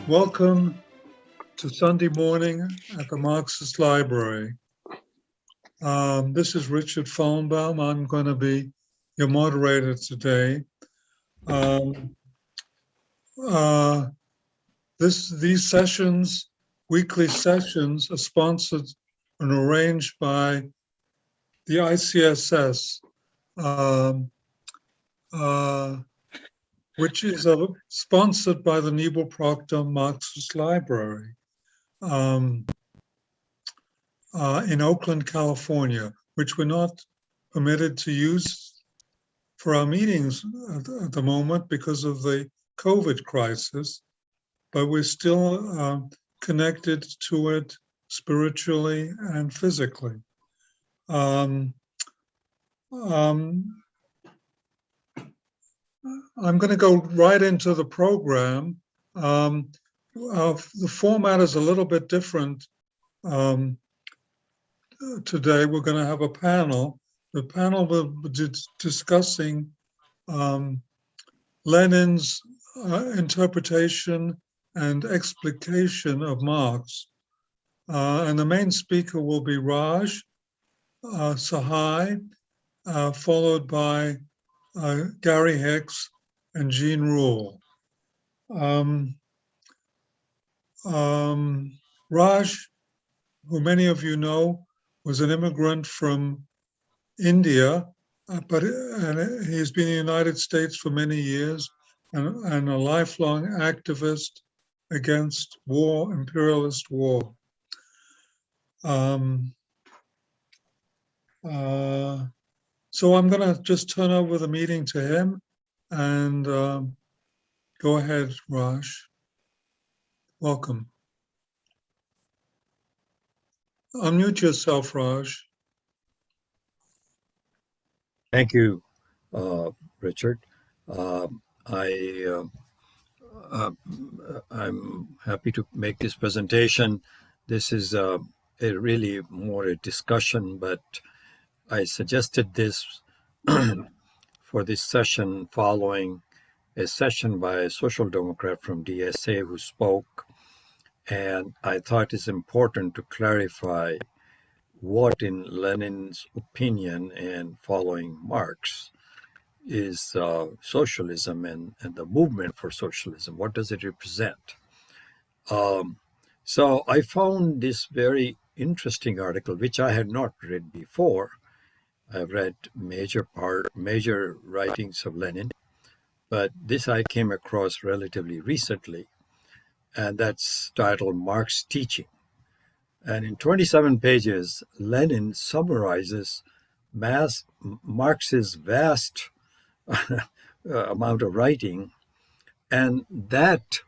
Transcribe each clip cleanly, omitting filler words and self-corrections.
Welcome to Sunday morning at the Marxist Library. This is Richard Fallenbaum. I'm going to be your moderator today. These sessions, weekly sessions, are sponsored and arranged by the ICSS, which is sponsored by the Niebel Proctor Marxist Library in Oakland, California, which we're not permitted to use for our meetings at the moment because of the COVID crisis, but we're still connected to it spiritually and physically. I'm going to go right into the program. The format is a little bit different today. We're going to have a panel. The panel will be discussing Lenin's interpretation and explication of Marx. And the main speaker will be Raj Sahai, followed by Gary Hicks and Eugene Ruyle. Raj, who many of you know, was an immigrant from India, but he's been in the United States for many years and a lifelong activist against war, imperialist war. So I'm going to just turn over the meeting to him and go ahead, Raj. Welcome. Unmute yourself, Raj. Thank you, Richard. I'm happy to make this presentation. This is a really more a discussion, but I suggested this for this session following a session by a social democrat from DSA who spoke, and I thought it's important to clarify what, in Lenin's opinion and following Marx, is socialism and the movement for socialism. What does it represent? So I found this very interesting article, which I had not read before. I've read major writings of Lenin, but this I came across relatively recently, and that's titled Marx's Teaching. And in 27 pages, Lenin summarizes Marx's vast amount of writing, and that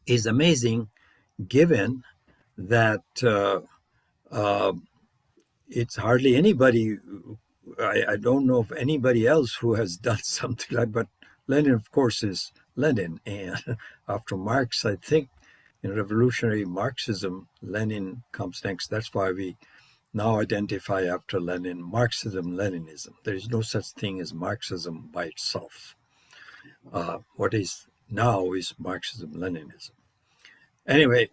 is amazing given that it's hardly anybody, I don't know of anybody else who has done something like, but Lenin, of course, is Lenin. And after Marx, I think in revolutionary Marxism, Lenin comes next. That's why we now identify after Lenin Marxism, Leninism. There is no such thing as Marxism by itself. What is now is Marxism, Leninism. Anyway,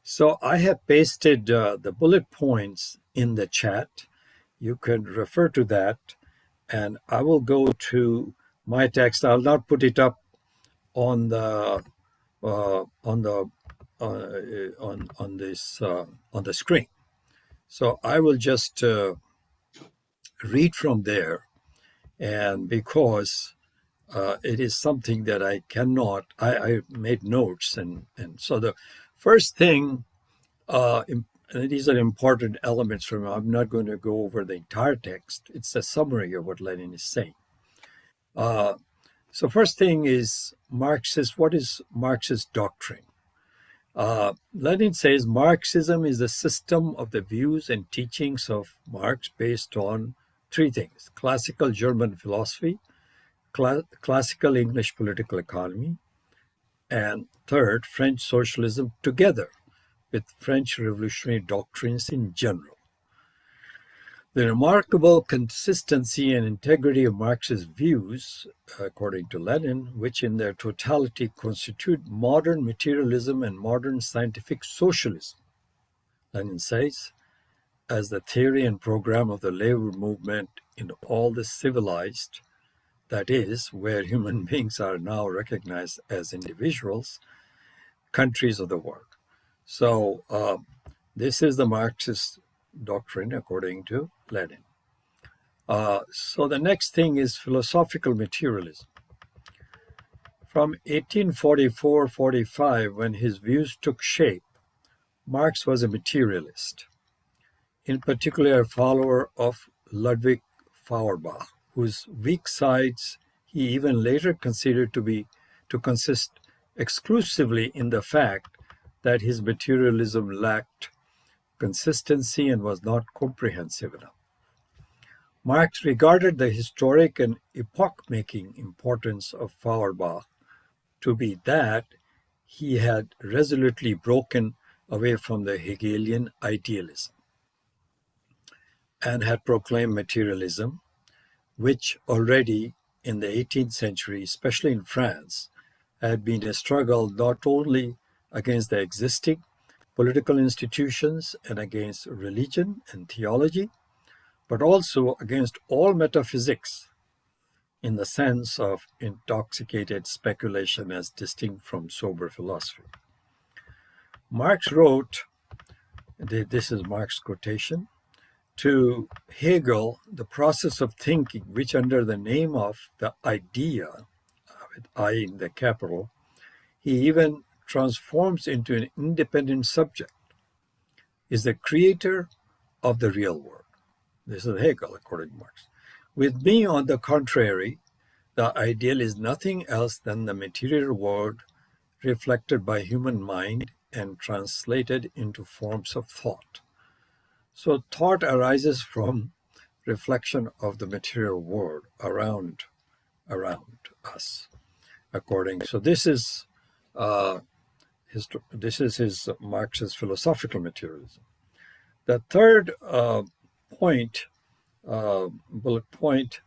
so I have pasted the bullet points in the chat. You can refer to that, and I will go to my text. I'll not put it up on the screen. So I will just read from there, and because it is something that I cannot, I made notes, and so the first thing, and these are important elements from, I'm not going to go over the entire text. It's a summary of what Lenin is saying. So first thing is what is Marx's doctrine? Lenin says Marxism is the system of the views and teachings of Marx based on three things: classical German philosophy, classical English political economy, and third, French socialism, together with French revolutionary doctrines in general. The remarkable consistency and integrity of Marx's views, according to Lenin, which in their totality constitute modern materialism and modern scientific socialism, Lenin says, as the theory and program of the labor movement in all the civilized, that is, where human beings are now recognized as individuals, countries of the world. So this is the Marxist doctrine according to Lenin. So the next thing is philosophical materialism. From 1844-45, when his views took shape, Marx was a materialist, in particular a follower of Ludwig Feuerbach, whose weak sides he even later considered to consist exclusively in the fact that his materialism lacked consistency and was not comprehensive enough. Marx regarded the historic and epoch-making importance of Feuerbach to be that he had resolutely broken away from the Hegelian idealism and had proclaimed materialism, which already in the 18th century, especially in France, had been a struggle not only against the existing political institutions and against religion and theology, but also against all metaphysics in the sense of intoxicated speculation as distinct from sober philosophy. Marx wrote, this is Marx's quotation, to Hegel, the process of thinking, which under the name of the idea, with I in the capital, he even transforms into an independent subject, is the creator of the real world. This is Hegel, according to Marx. With me, on the contrary, the ideal is nothing else than the material world reflected by human mind and translated into forms of thought. So thought arises from reflection of the material world around us. So this is his Marxist philosophical materialism. The third bullet point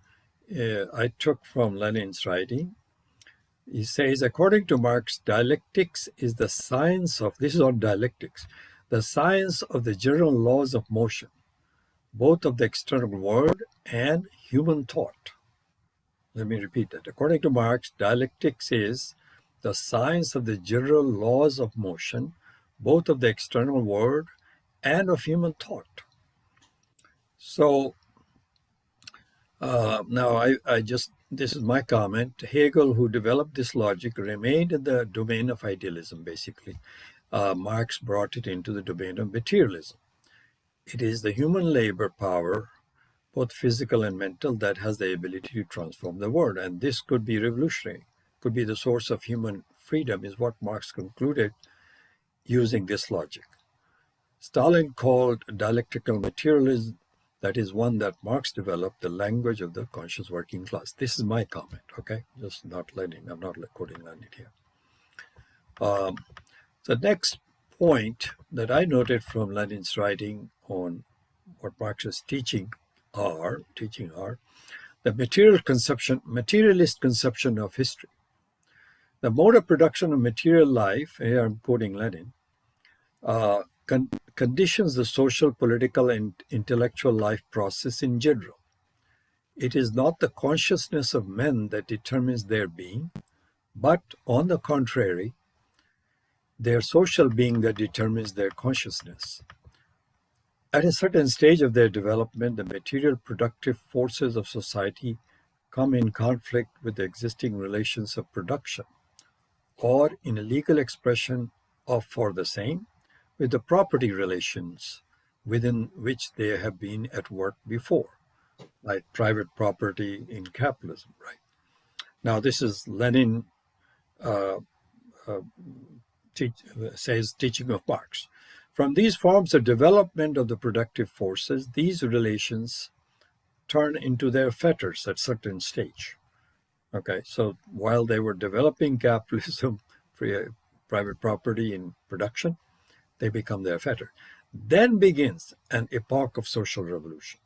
I took from Lenin's writing. He says, according to Marx, dialectics is the science of, this is on dialectics, the science of the general laws of motion, both of the external world and human thought. Let me repeat that. According to Marx, dialectics is the science of the general laws of motion, both of the external world and of human thought. So now this is my comment. Hegel, who developed this logic, remained in the domain of idealism, basically. Marx brought it into the domain of materialism. It is the human labor power, both physical and mental, that has the ability to transform the world. And this could be revolutionary, could be the source of human freedom, is what Marx concluded using this logic. Stalin called dialectical materialism, that is one that Marx developed, the language of the conscious working class. This is my comment, okay? Just not Lenin. I'm not quoting Lenin here. The next point that I noted from Lenin's writing on what Marx's teaching are the materialist conception of history. The mode of production of material life, here I'm quoting Lenin, conditions the social, political, and intellectual life process in general. It is not the consciousness of men that determines their being, but on the contrary, their social being that determines their consciousness. At a certain stage of their development, the material productive forces of society come in conflict with the existing relations of production, or in a legal expression of for the same, with the property relations within which they have been at work before, like private property in capitalism, right? Now, this is Lenin says teaching of Marx. From these forms of development of the productive forces, these relations turn into their fetters at certain stage. Okay, so while they were developing capitalism, private property in production, they become their fetter. Then begins an epoch of social revolution.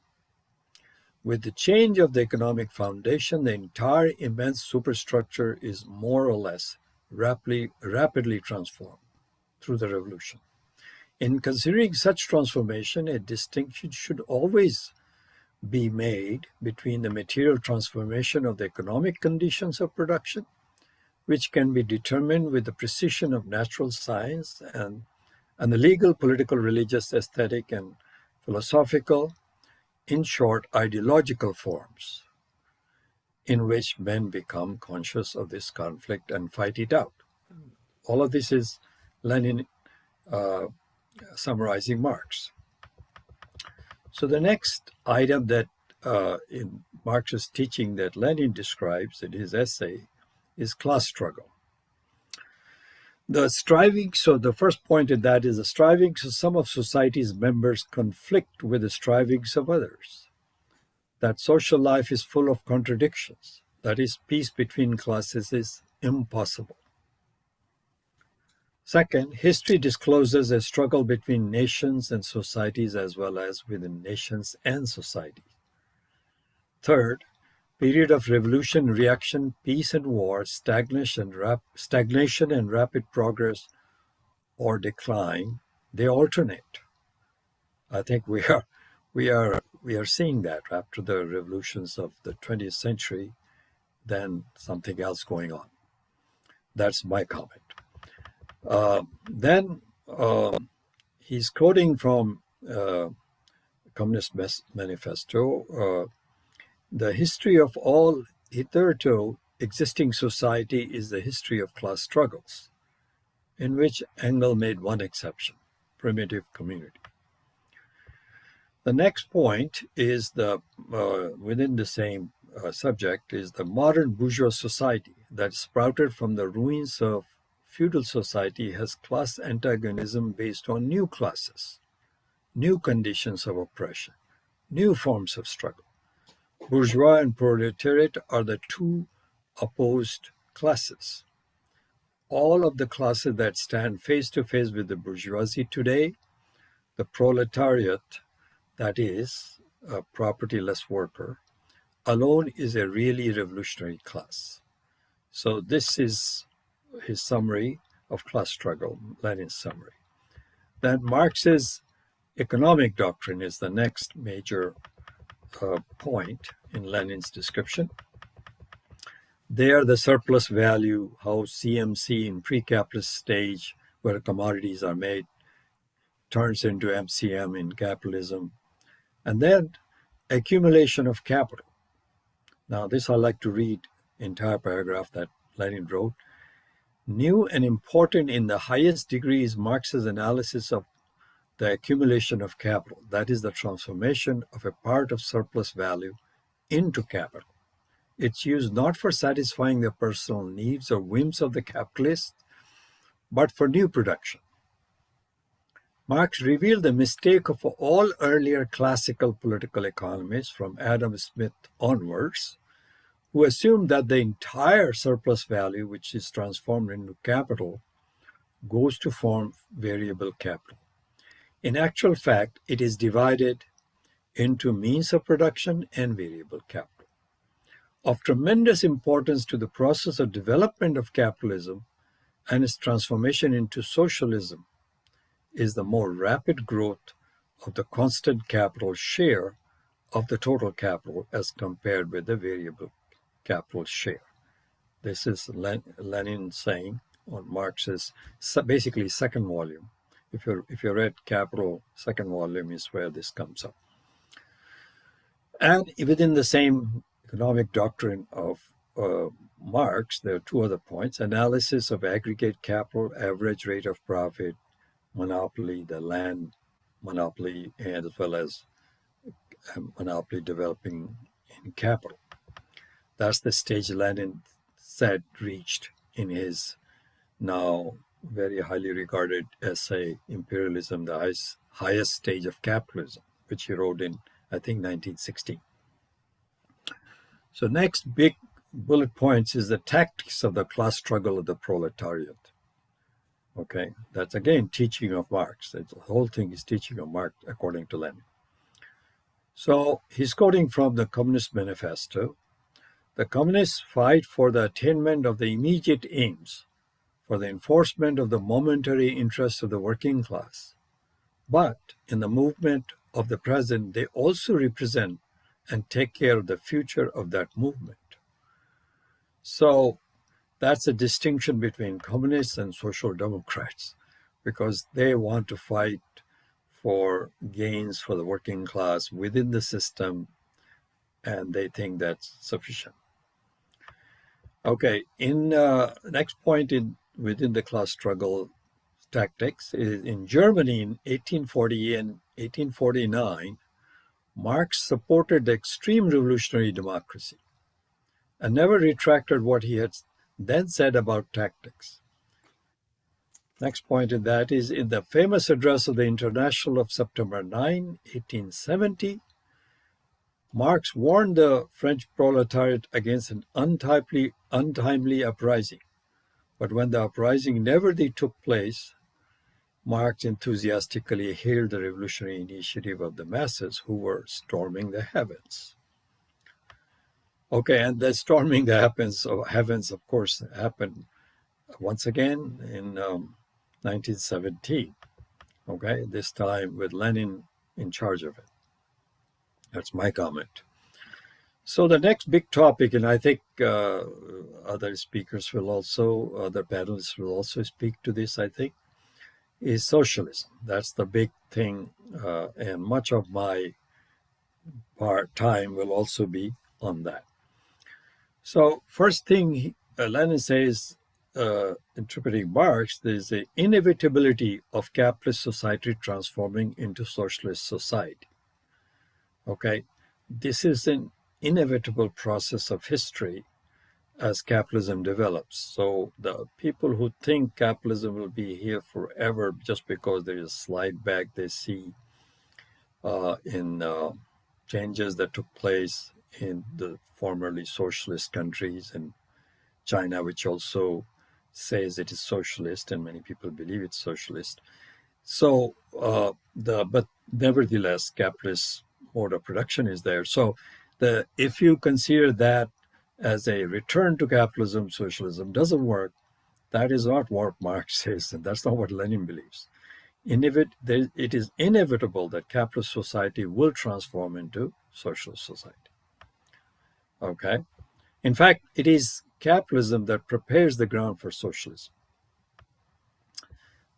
With the change of the economic foundation, the entire immense superstructure is more or less rapidly transformed through the revolution. In considering such transformation, a distinction should always be made between the material transformation of the economic conditions of production, which can be determined with the precision of natural science, and the legal, political, religious, aesthetic, and philosophical, in short, ideological forms, in which men become conscious of this conflict and fight it out. All of this is Lenin summarizing Marx. So the next item that in Marx's teaching that Lenin describes in his essay is class struggle. The first point in that is the strivings of some of society's members conflict with the strivings of others. That social life is full of contradictions. That is, peace between classes is impossible. Second, history discloses a struggle between nations and societies as well as within nations and societies. Third, period of revolution, reaction, peace and war, stagnation and rapid progress or decline, they alternate. I think we are seeing that after the revolutions of the 20th century, then something else going on. That's my comment. Then he's quoting from Communist Manifesto, the history of all hitherto existing society is the history of class struggles, in which Engel made one exception, primitive community. The next point is within the same subject is the modern bourgeois society that sprouted from the ruins of feudal society has class antagonism based on new classes, new conditions of oppression, new forms of struggle. Bourgeois and proletariat are the two opposed classes. All of the classes that stand face to face with the bourgeoisie today, the proletariat, that is, a propertyless worker, alone is a really revolutionary class. So this is his summary of class struggle, Lenin's summary. Then Marx's economic doctrine is the next major point in Lenin's description. There, the surplus value, how CMC in pre-capitalist stage, where commodities are made, turns into MCM in capitalism. And then accumulation of capital. Now, this I like to read entire paragraph that Lenin wrote. New and important in the highest degree is Marx's analysis of the accumulation of capital, that is the transformation of a part of surplus value into capital. It's used not for satisfying the personal needs or whims of the capitalist, but for new production. Marx revealed the mistake of all earlier classical political economists from Adam Smith onwards, who assumed that the entire surplus value, which is transformed into capital, goes to form variable capital. In actual fact, it is divided into means of production and variable capital. Of tremendous importance to the process of development of capitalism and its transformation into socialism is the more rapid growth of the constant capital share of the total capital as compared with the variable capital share. This is Lenin saying on Marx's basically second volume. If you read Capital, second volume is where this comes up. And within the same economic doctrine of Marx, there are two other points: analysis of aggregate capital, average rate of profit, monopoly, the land monopoly, and as well as monopoly developing in capital. That's the stage Lenin said reached in his now very highly regarded essay, Imperialism, the highest stage of capitalism, which he wrote in, I think, 1916. So next big bullet points is the tactics of the class struggle of the proletariat. Okay, that's again teaching of Marx. The whole thing is teaching of Marx according to Lenin. So he's quoting from the Communist Manifesto. The communists fight for the attainment of the immediate aims, for the enforcement of the momentary interests of the working class. But in the movement of the present, they also represent and take care of the future of that movement. So that's a distinction between communists and social democrats, because they want to fight for gains for the working class within the system, and they think that's sufficient. Okay, in next point within the class struggle tactics is in Germany in 1840 and 1849, Marx supported the extreme revolutionary democracy and never retracted what he had then said about tactics. Next point in that is in the famous address of the International of September 9, 1870, Marx warned the French proletariat against an untimely uprising. But when the uprising never took place, Marx enthusiastically hailed the revolutionary initiative of the masses who were storming the heavens. Okay, and the storming the heavens, of course, happened once again in 1917. Okay, this time with Lenin in charge of it. That's my comment. So the next big topic, and I think other speakers will also, other panelists will also speak to this, I think, is socialism. That's the big thing, and much of my time will also be on that. So first thing Lenin says, interpreting Marx, there's the inevitability of capitalist society transforming into socialist society. Okay, this is an inevitable process of history as capitalism develops. So the people who think capitalism will be here forever just because there is a slide back they see in changes that took place in the formerly socialist countries and China, which also says it is socialist, and many people believe it's socialist. So but nevertheless, capitalist mode of production is there. So if you consider that as a return to capitalism, socialism doesn't work, that is not what Marx says, and that's not what Lenin believes. It is inevitable that capitalist society will transform into socialist society. Okay? In fact, it is capitalism that prepares the ground for socialism.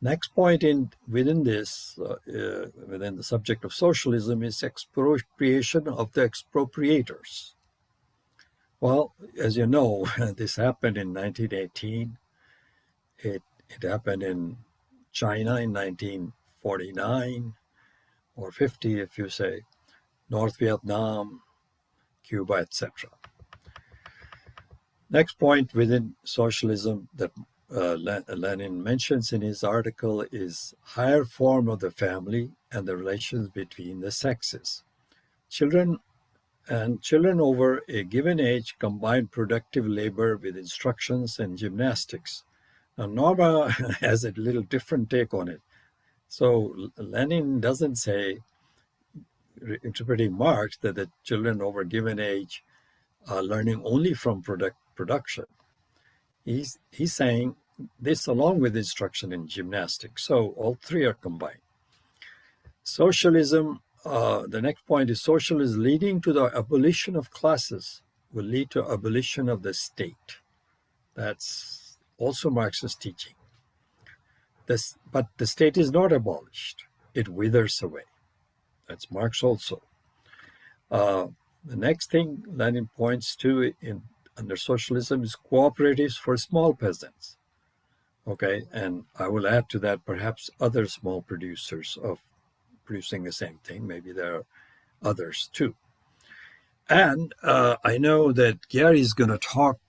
Next point within this, within the subject of socialism, is expropriation of the expropriators. Well, as you know, this happened in 1918. It happened in China in 1949 or 50, if you say, North Vietnam, Cuba, etc. Next point within socialism that Lenin mentions in his article is higher form of the family and the relations between the sexes. Children over a given age combine productive labor with instructions and gymnastics. Now, Norma has a little different take on it. So Lenin doesn't say, interpreting Marx, that the children over a given age are learning only from production. He's saying this along with instruction in gymnastics. So all three are combined. Socialism, the next point is socialism leading to the abolition of classes will lead to abolition of the state. That's also Marxist teaching. But the state is not abolished. It withers away. That's Marx also. The next thing Lenin points to under socialism is cooperatives for small peasants. Okay, and I will add to that perhaps other small producers of producing the same thing. Maybe there are others too. And I know that Gary is going to talk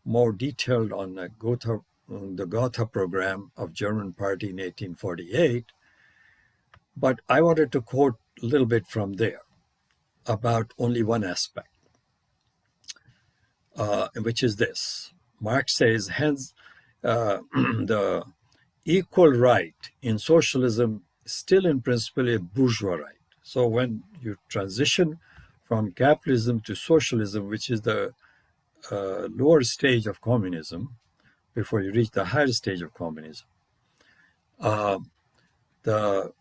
more detailed on the Gotha program of German Party in 1848. But I wanted to quote a little bit from there about only one aspect, which is this. Marx says, hence, the equal right in socialism is still in principle a bourgeois right. So when you transition from capitalism to socialism, which is the lower stage of communism, before you reach the higher stage of communism, the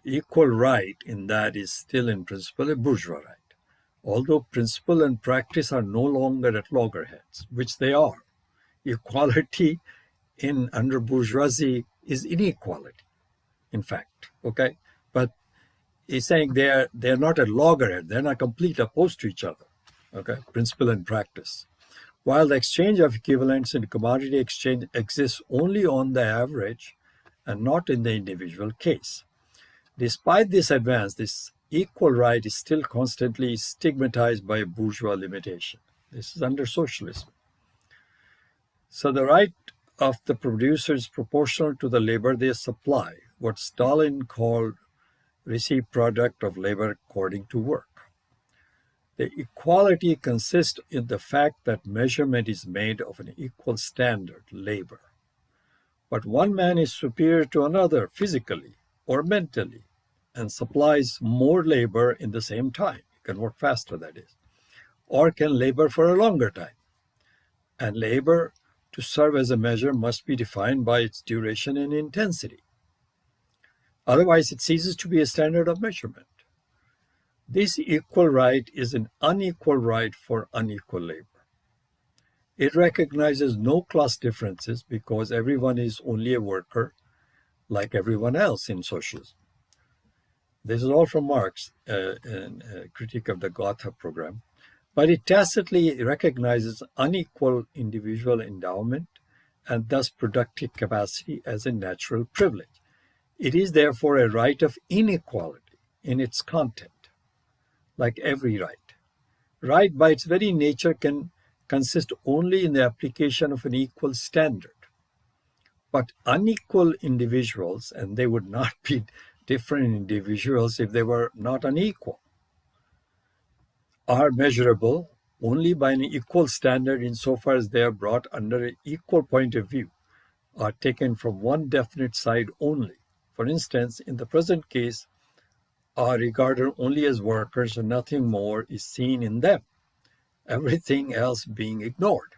equal right in that is still in principle a bourgeois right. Although principle and practice are no longer at loggerheads, which they are. Equality in under bourgeoisie is inequality, in fact. Okay, but he's saying they're not at loggerhead. They're not complete opposed to each other. Okay, principle and practice. While the exchange of equivalents in commodity exchange exists only on the average and not in the individual case. Despite this advance, this equal right is still constantly stigmatized by bourgeois limitation. This is under socialism. So the right of the producer is proportional to the labor they supply, what Stalin called received product of labor according to work. The equality consists in the fact that measurement is made of an equal standard, labor. But one man is superior to another physically or mentally and supplies more labor in the same time. You can work faster, that is, or can labor for a longer time. And labor, to serve as a measure, must be defined by its duration and intensity. Otherwise, it ceases to be a standard of measurement. This equal right is an unequal right for unequal labor. It recognizes no class differences because everyone is only a worker like everyone else in socialism. This is all from Marx, a critique of the Gotha program. But it tacitly recognizes unequal individual endowment and thus productive capacity as a natural privilege. It is therefore a right of inequality in its content, like every right. Right by its very nature can consist only in the application of an equal standard. But unequal individuals, and they would not be different individuals if they were not unequal, are measurable only by an equal standard insofar as they are brought under an equal point of view, are taken from one definite side only. For instance, in the present case, are regarded only as workers and nothing more is seen in them, everything else being ignored.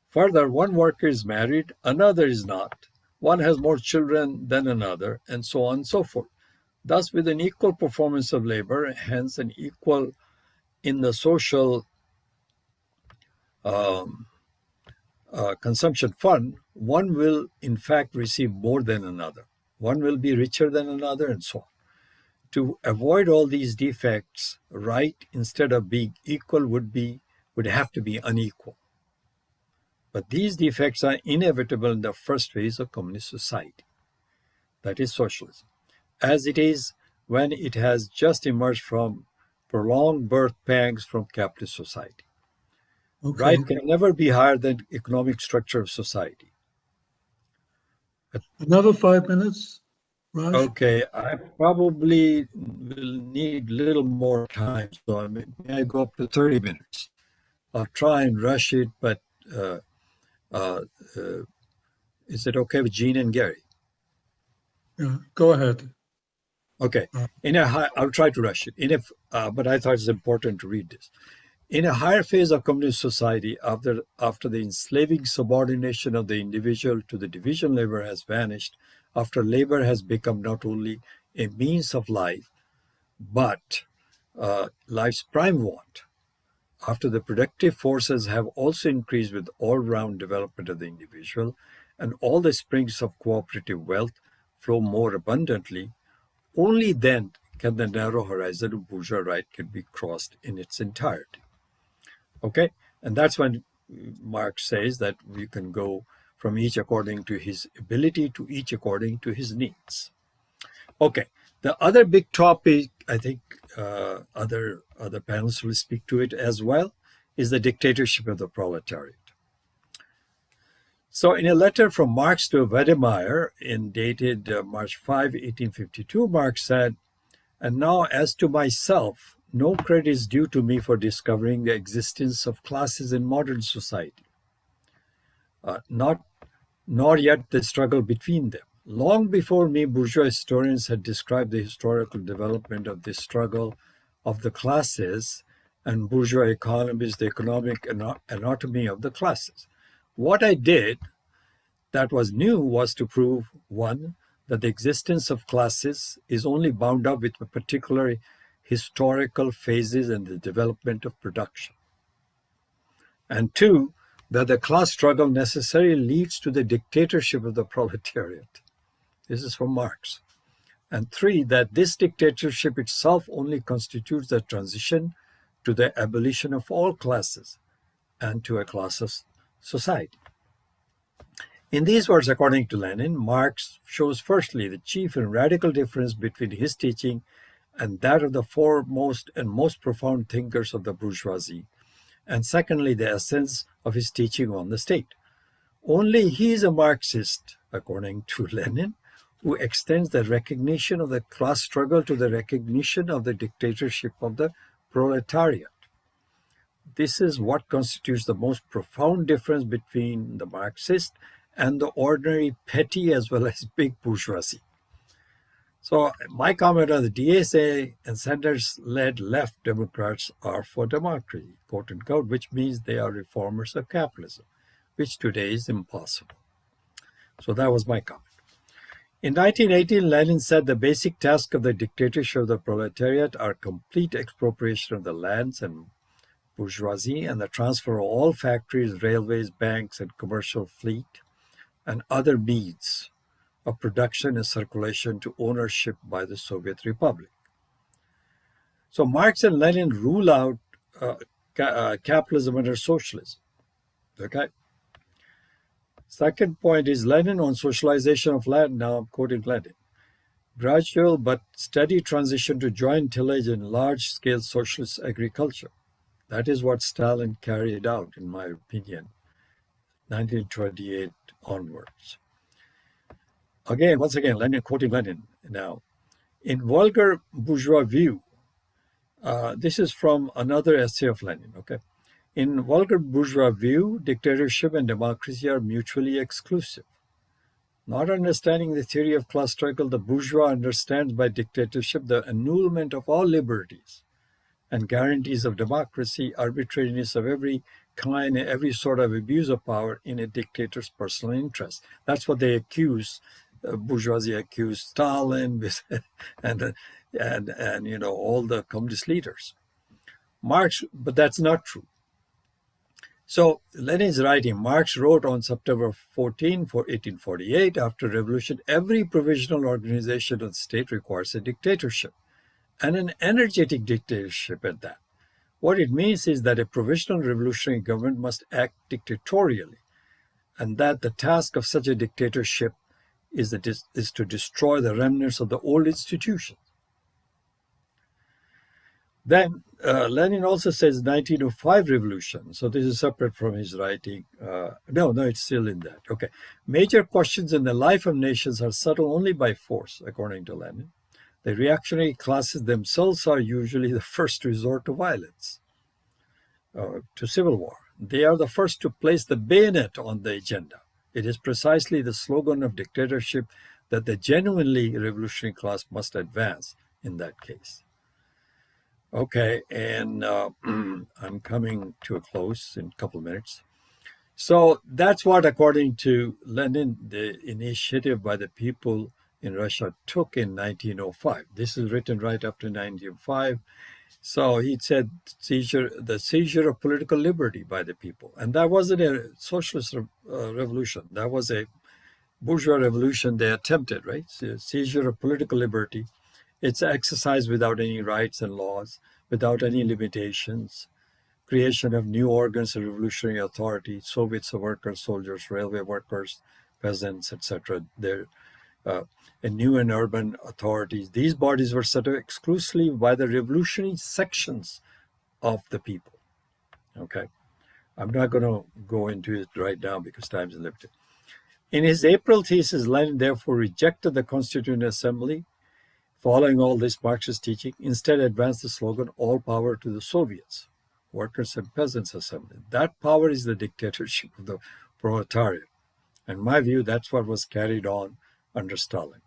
Further, one worker is married, another is not. One has more children than another, and so on and so forth. Thus, with an equal performance of labor, hence an equal in the social consumption fund, one will in fact receive more than another. One will be richer than another, and so on. To avoid all these defects, right instead of being equal would have to be unequal. But these defects are inevitable in the first phase of communist society, that is socialism, as it is when it has just emerged from prolonged birth pangs from capitalist society. Okay. Right can never be higher than economic structure of society. Another 5 minutes, Raj? Okay, I probably will need a little more time, so may I go up to 30 minutes? I'll try and rush it, but is it okay with Gene and Gary? Yeah, go ahead. Okay, I'll try to rush it. But I thought it's important to read this. In a higher phase of communist society, after the enslaving subordination of the individual to the division labor has vanished, after labor has become not only a means of life, but life's prime want, after the productive forces have also increased with all-round development of the individual, and all the springs of cooperative wealth flow more abundantly, only then can the narrow horizon of bourgeois right can be crossed in its entirety. Okay, and that's when Marx says that we can go from each according to his ability to each according to his needs. Okay, the other big topic, I think other panels will speak to it as well, is the dictatorship of the proletariat. So in a letter from Marx to Wedemeyer, dated March 5, 1852, Marx said, "And now as to myself, no credit is due to me for discovering the existence of classes in modern society, nor yet the struggle between them. Long before me, bourgeois historians had described the historical development of the struggle of the classes, and bourgeois economists the economic anatomy of the classes. What I did that was new was to prove, one, that the existence of classes is only bound up with particular historical phases in the development of production, and two, that the class struggle necessarily leads to the dictatorship of the proletariat. This is from Marx. And three, that this dictatorship itself only constitutes the transition to the abolition of all classes and to a classless society. In these words, according to Lenin, Marx shows firstly the chief and radical difference between his teaching and that of the foremost and most profound thinkers of the bourgeoisie, and secondly, the essence of his teaching on the state. Only he is a Marxist, according to Lenin, who extends the recognition of the class struggle to the recognition of the dictatorship of the proletariat. This is what constitutes the most profound difference between the Marxist and the ordinary petty as well as big bourgeoisie. So my comment on the DSA and Sanders-led left Democrats are for democracy, quote unquote, which means they are reformers of capitalism, which today is impossible. So that was my comment. In 1918, Lenin said the basic task of the dictatorship of the proletariat are complete expropriation of the lands and bourgeoisie and the transfer of all factories, railways, banks, and commercial fleet and other means of production and circulation to ownership by the Soviet Republic. So Marx and Lenin rule out capitalism under socialism. Okay. Second point is Lenin on socialization of land. Now I'm quoting Lenin. Gradual but steady transition to joint tillage and large-scale socialist agriculture. That is what Stalin carried out, in my opinion, 1928 onwards. Once again, Lenin, quoting Lenin now. In vulgar bourgeois view, this is from another essay of Lenin, okay? In vulgar bourgeois view, dictatorship and democracy are mutually exclusive. Not understanding the theory of class struggle, the bourgeois understands by dictatorship the annulment of all liberties and guarantees of democracy, arbitrariness of every kind, and every sort of abuse of power in a dictator's personal interest. That's what they accuse, bourgeoisie accused Stalin and all the communist leaders. Marx, but that's not true. So Lenin's writing, Marx wrote on September 14, 1848, after revolution, every provisional organization of the state requires a dictatorship, and an energetic dictatorship at that. What it means is that a provisional revolutionary government must act dictatorially, and that the task of such a dictatorship is to destroy the remnants of the old institutions. Then Lenin also says 1905 revolution. So this is separate from his writing. No, it's still in that. Okay. Major questions in the life of nations are settled only by force, according to Lenin. The reactionary classes themselves are usually the first resort to violence, to civil war. They are the first to place the bayonet on the agenda. It is precisely the slogan of dictatorship that the genuinely revolutionary class must advance in that case. Okay, and I'm coming to a close in a couple of minutes. So that's what, according to Lenin, the initiative by the people in Russia took in 1905. This is written right after 1905. So he said the seizure of political liberty by the people. And that wasn't a socialist revolution. That was a bourgeois revolution they attempted, right? Seizure of political liberty. It's exercised without any rights and laws, without any limitations. Creation of new organs of revolutionary authority, Soviets of workers, soldiers, railway workers, peasants, etc. And new and urban authorities. These bodies were set up exclusively by the revolutionary sections of the people. Okay, I'm not going to go into it right now because time is limited. In his April thesis, Lenin therefore rejected the Constituent Assembly, following all this Marxist teaching, instead advanced the slogan, all power to the Soviets, Workers and Peasants Assembly. That power is the dictatorship of the proletariat. In my view, that's what was carried on under Stalin.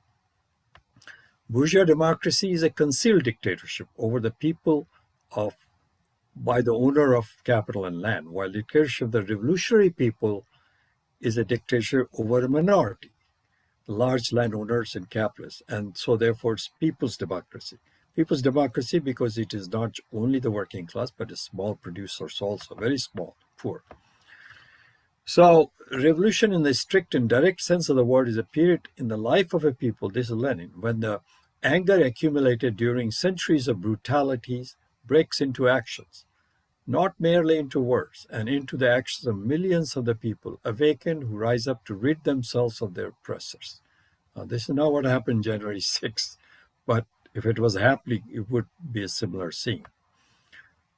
Bourgeois democracy is a concealed dictatorship over the people by the owner of capital and land, while dictatorship of the revolutionary people is a dictatorship over a minority, large landowners and capitalists, and so therefore it's people's democracy. People's democracy because it is not only the working class, but the small producers also, very small, poor. So revolution in the strict and direct sense of the word is a period in the life of a people, this is Lenin, when the anger accumulated during centuries of brutalities breaks into actions, not merely into words, and into the actions of millions of the people awakened who rise up to rid themselves of their oppressors. Now, this is not what happened January 6th, but if it was happening, it would be a similar scene.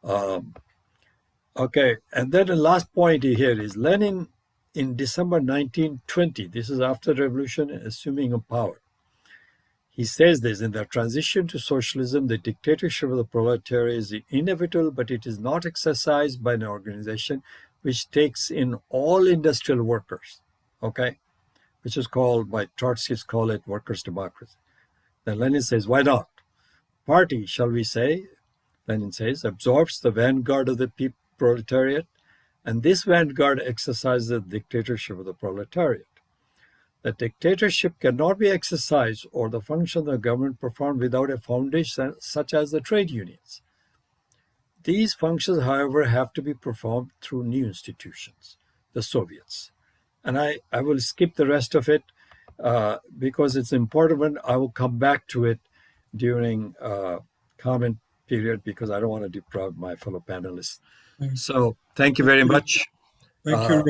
Okay, and then the last point here is Lenin in December 1920, this is after the revolution, assuming of power. He says this, in the transition to socialism, the dictatorship of the proletariat is inevitable, but it is not exercised by an organization which takes in all industrial workers, okay, which is called, by Trotskyists call it workers' democracy. Then Lenin says, why not? Party, shall we say, Lenin says, absorbs the vanguard of the proletariat, and this vanguard exercises the dictatorship of the proletariat. The dictatorship cannot be exercised or the function of the government performed without a foundation such as the trade unions. These functions, however, have to be performed through new institutions, the Soviets. And I will skip the rest of it because it's important. I will come back to it during comment period because I don't want to deprive my fellow panelists. So thank you very much. Thank you,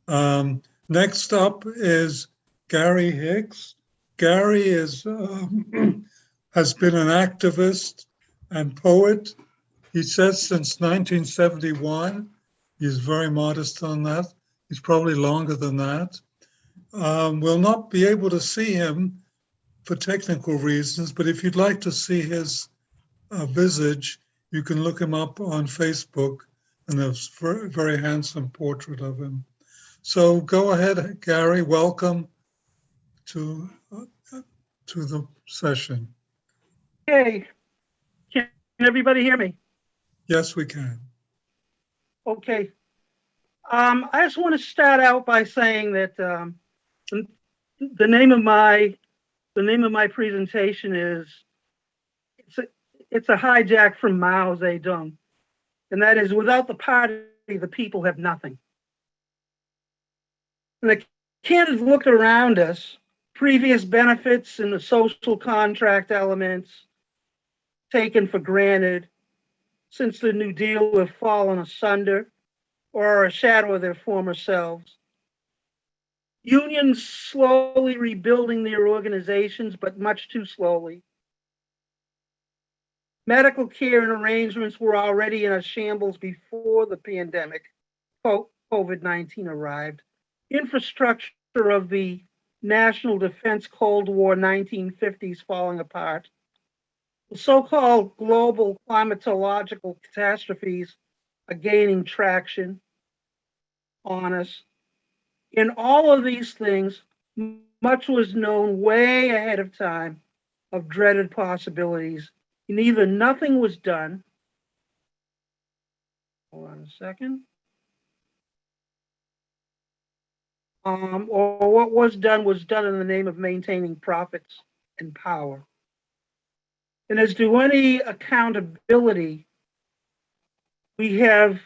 Raj. Next up is Gary Hicks. Gary has been an activist and poet. He says since 1971. He's very modest on that. He's probably longer than that. We'll not be able to see him for technical reasons, but if you'd like to see his visage, you can look him up on Facebook, and there's a very handsome portrait of him. So go ahead, Gary. Welcome to the session. Okay. Can everybody hear me? Yes, we can. Okay. I just want to start out by saying that the name of my presentation is it's a hijack from Mao Zedong, and that is, without the party, the people have nothing. And the candidates looked around us, previous benefits and the social contract elements taken for granted since the New Deal have fallen asunder or are a shadow of their former selves. Unions slowly rebuilding their organizations, but much too slowly. Medical care and arrangements were already in a shambles before the pandemic, COVID-19 arrived. Infrastructure of the National Defense Cold War 1950s falling apart. The so-called global climatological catastrophes are gaining traction on us. In all of these things, much was known way ahead of time of dreaded possibilities, and either nothing was done. Hold on a second. Or what was done in the name of maintaining profits and power. And as to any accountability, we have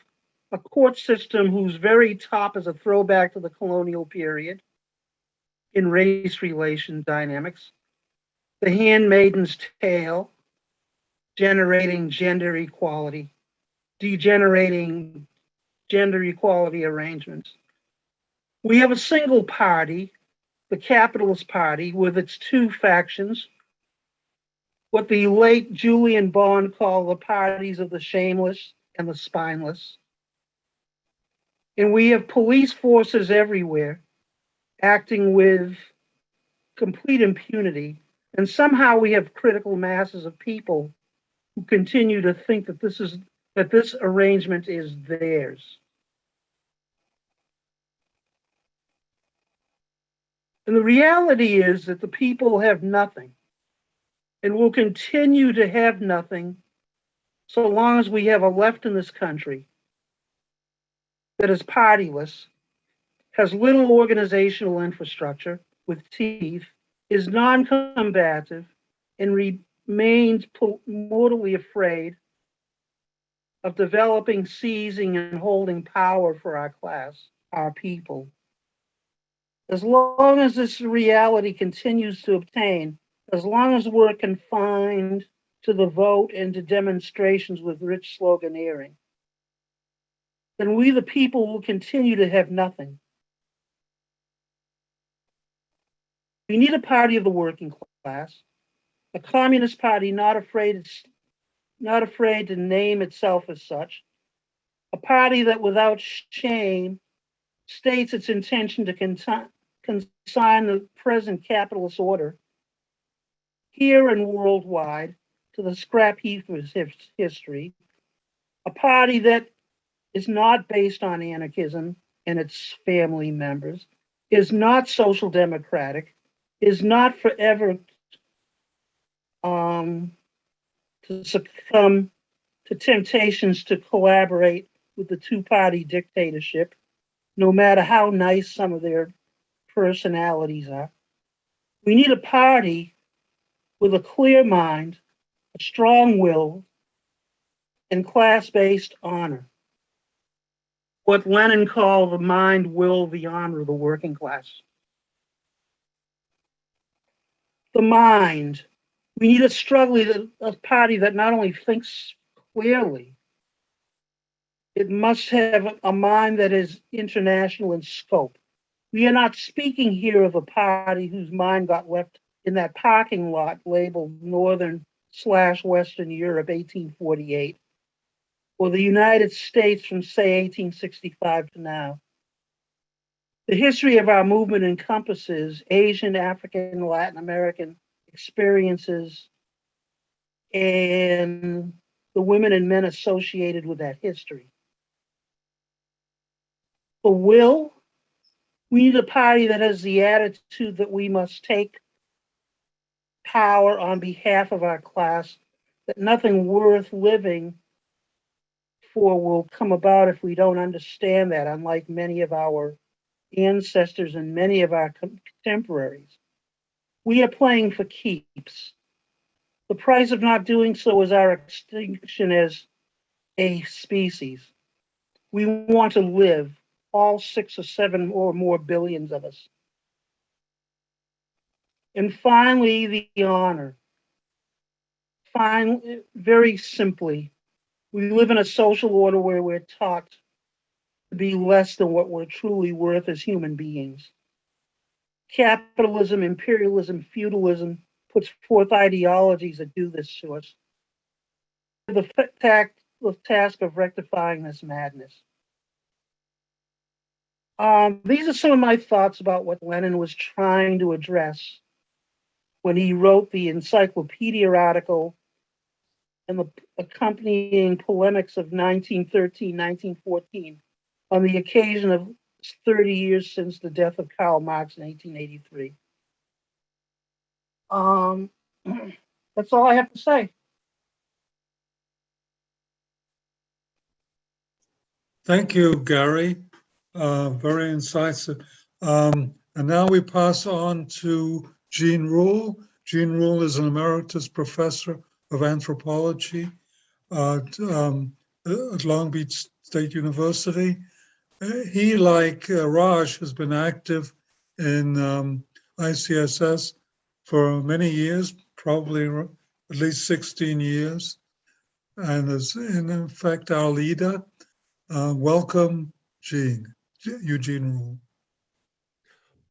a court system whose very top is a throwback to the colonial period in race relation dynamics. The handmaiden's tale, generating gender equality, degenerating gender equality arrangements. We have a single party, the Capitalist Party, with its two factions, what the late Julian Bond called the parties of the shameless and the spineless. And we have police forces everywhere acting with complete impunity. And somehow we have critical masses of people who continue to think that this arrangement is theirs. And the reality is that the people have nothing and will continue to have nothing so long as we have a left in this country that is partyless, has little organizational infrastructure with teeth, is non-combative, and remains mortally afraid of developing, seizing, and holding power for our class, our people. As long as this reality continues to obtain, as long as we're confined to the vote and to demonstrations with rich sloganeering, then we, the people, will continue to have nothing. We need a party of the working class, a communist party not afraid to name itself as such, a party that without shame states its intention to consign the present capitalist order here and worldwide to the scrap heap of history, a party that is not based on anarchism and its family members, is not social democratic, is not forever to succumb to temptations to collaborate with the two-party dictatorship, no matter how nice some of their personalities are. We need a party with a clear mind, a strong will, and class-based honor. What Lenin called the mind, will, the honor of the working class. The mind. We need a party that not only thinks clearly, it must have a mind that is international in scope. We are not speaking here of a party whose mind got left in that parking lot labeled Northern/Western Europe 1848, or the United States from, say, 1865 to now. The history of our movement encompasses Asian, African, Latin American experiences and the women and men associated with that history. The will, we need a party that has the attitude that we must take power on behalf of our class, that nothing worth living for will come about if we don't understand that, unlike many of our ancestors and many of our contemporaries. We are playing for keeps. The price of not doing so is our extinction as a species. We want to live, all 6 or 7 or more billions of us. And finally, the honor. Finally, very simply, we live in a social order where we're taught to be less than what we're truly worth as human beings. Capitalism, imperialism, feudalism puts forth ideologies that do this to us. The task of rectifying this madness. These are some of my thoughts about what Lenin was trying to address when he wrote the encyclopedia article and the accompanying polemics of 1913, 1914 on the occasion of 30 years since the death of Karl Marx in 1883. That's all I have to say. Thank you, Gary. Very incisive. And now we pass on to Eugene Ruyle. Eugene Ruyle is an emeritus professor of anthropology at Long Beach State University. He, like Raj, has been active in ICSS for many years, probably at least 16 years, and is in fact our leader. Welcome, Eugene Ruyle.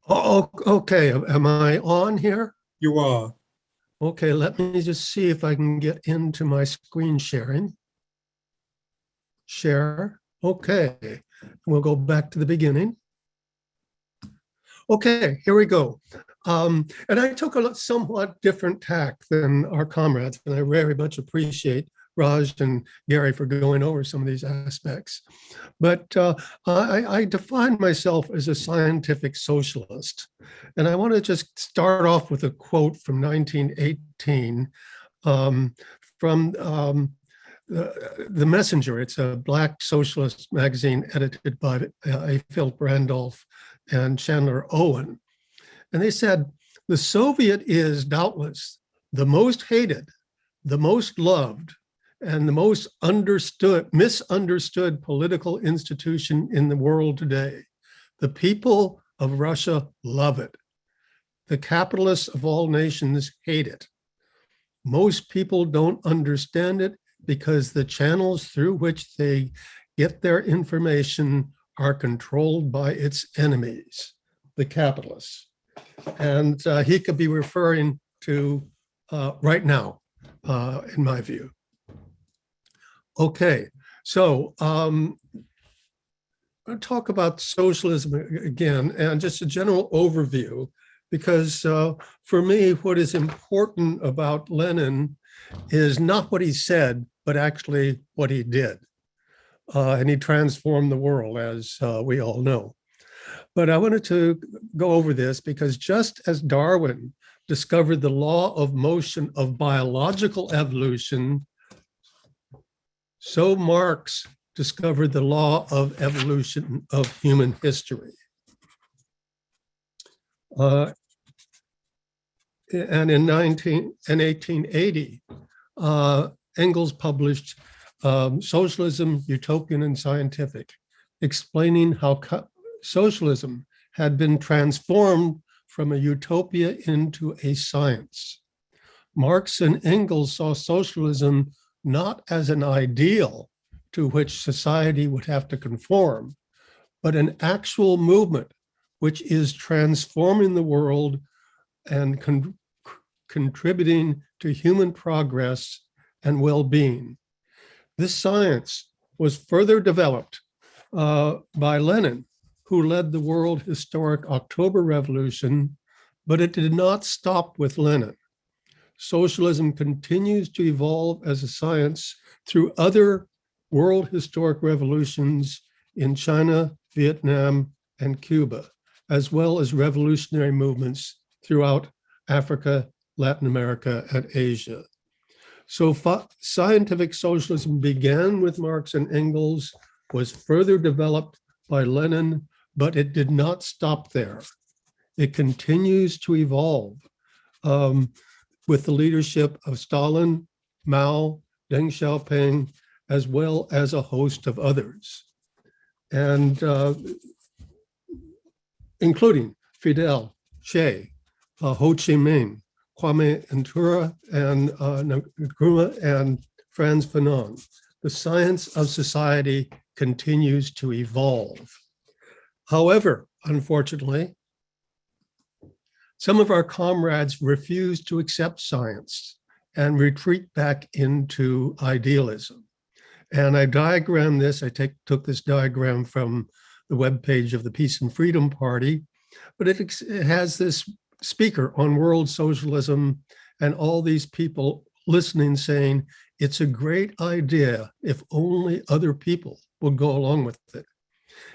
Oh, okay. Am I on here? You are. Okay, let me just see if I can get into my screen sharing. Share. Okay, we'll go back to the beginning. Okay, here we go. And I took a somewhat different tack than our comrades, and I very much appreciate Raj and Gary for going over some of these aspects. But I define myself as a scientific socialist. And I want to just start off with a quote from 1918 from the Messenger. It's a Black socialist magazine edited by Philip Randolph and Chandler Owen. And they said, "The Soviet is doubtless the most hated, the most loved, and the most misunderstood political institution in the world today. The people of Russia love it. The capitalists of all nations hate it. Most people don't understand it because the channels through which they get their information are controlled by its enemies, the capitalists." And he could be referring to right now, in my view. Okay, so I'll talk about socialism again and just a general overview, because for me, what is important about Lenin is not what he said, but actually what he did. And he transformed the world, as we all know. But I wanted to go over this because just as Darwin discovered the law of motion of biological evolution, so Marx discovered the law of evolution of human history. And in 1880, Engels published Socialism, Utopian and Scientific, explaining how socialism had been transformed from a utopia into a science. Marx and Engels saw socialism not as an ideal to which society would have to conform, but an actual movement which is transforming the world and contributing to human progress and well-being. This science was further developed by Lenin, who led the world historic October Revolution, but it did not stop with Lenin. Socialism continues to evolve as a science through other world historic revolutions in China, Vietnam, and Cuba, as well as revolutionary movements throughout Africa, Latin America, and Asia. So scientific socialism began with Marx and Engels, was further developed by Lenin, but it did not stop there. It continues to evolve with the leadership of Stalin, Mao, Deng Xiaoping, as well as a host of others, and including Fidel, Che, Ho Chi Minh, Kwame Nkrumah, and Nkrumah and Frantz Fanon. The science of society continues to evolve. However, unfortunately, some of our comrades refuse to accept science and retreat back into idealism. And I diagrammed this. I took this diagram from the webpage of the Peace and Freedom Party, but it has this speaker on world socialism and all these people listening saying, it's a great idea if only other people would go along with it.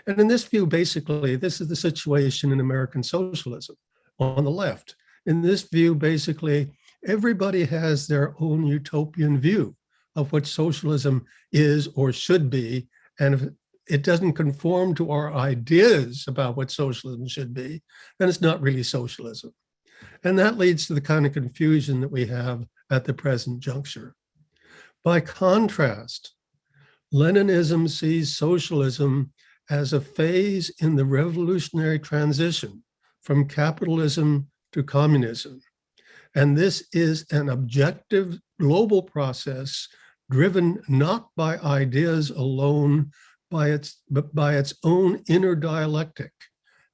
And in this view, basically, this is the situation in American socialism on the left. In this view, basically, everybody has their own utopian view of what socialism is or should be. And if it doesn't conform to our ideas about what socialism should be, then it's not really socialism. And that leads to the kind of confusion that we have at the present juncture. By contrast, Leninism sees socialism as a phase in the revolutionary transition from capitalism to communism. And this is an objective global process driven not by ideas alone, but by its own inner dialectic,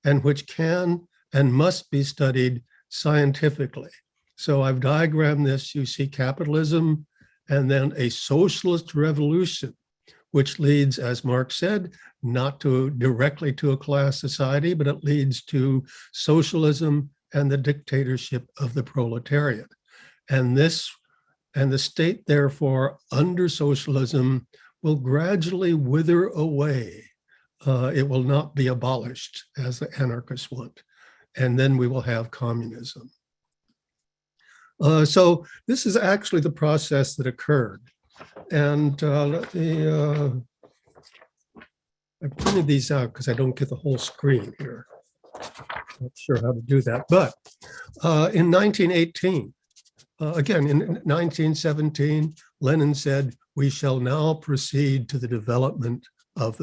and which can and must be studied scientifically. So I've diagrammed this. You see capitalism and then a socialist revolution, which leads, as Marx said, not directly to a class society, but it leads to socialism and the dictatorship of the proletariat. And this and the state, therefore, under socialism will gradually wither away. It will not be abolished, as the anarchists want. And then we will have communism. So this is actually the process that occurred. And let me, I printed these out because I don't get the whole screen here. Not sure how to do that. But in 1918, again, in 1917, Lenin said, "We shall now proceed to the development of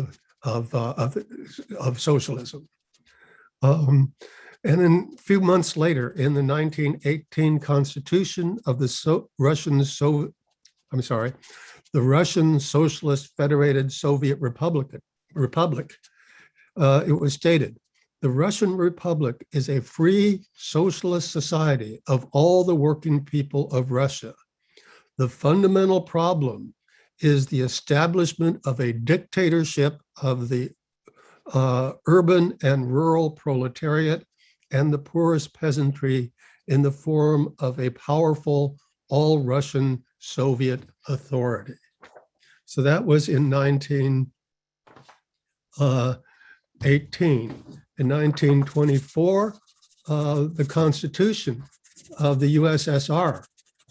socialism." And then a few months later, in the 1918 Constitution of the Russian Socialist Federated Soviet Republic, it was stated, "The Russian Republic is a free socialist society of all the working people of Russia. The fundamental problem is the establishment of a dictatorship of the urban and rural proletariat and the poorest peasantry in the form of a powerful all-Russian Soviet authority." So that was in 1918. In 1924, the Constitution of the USSR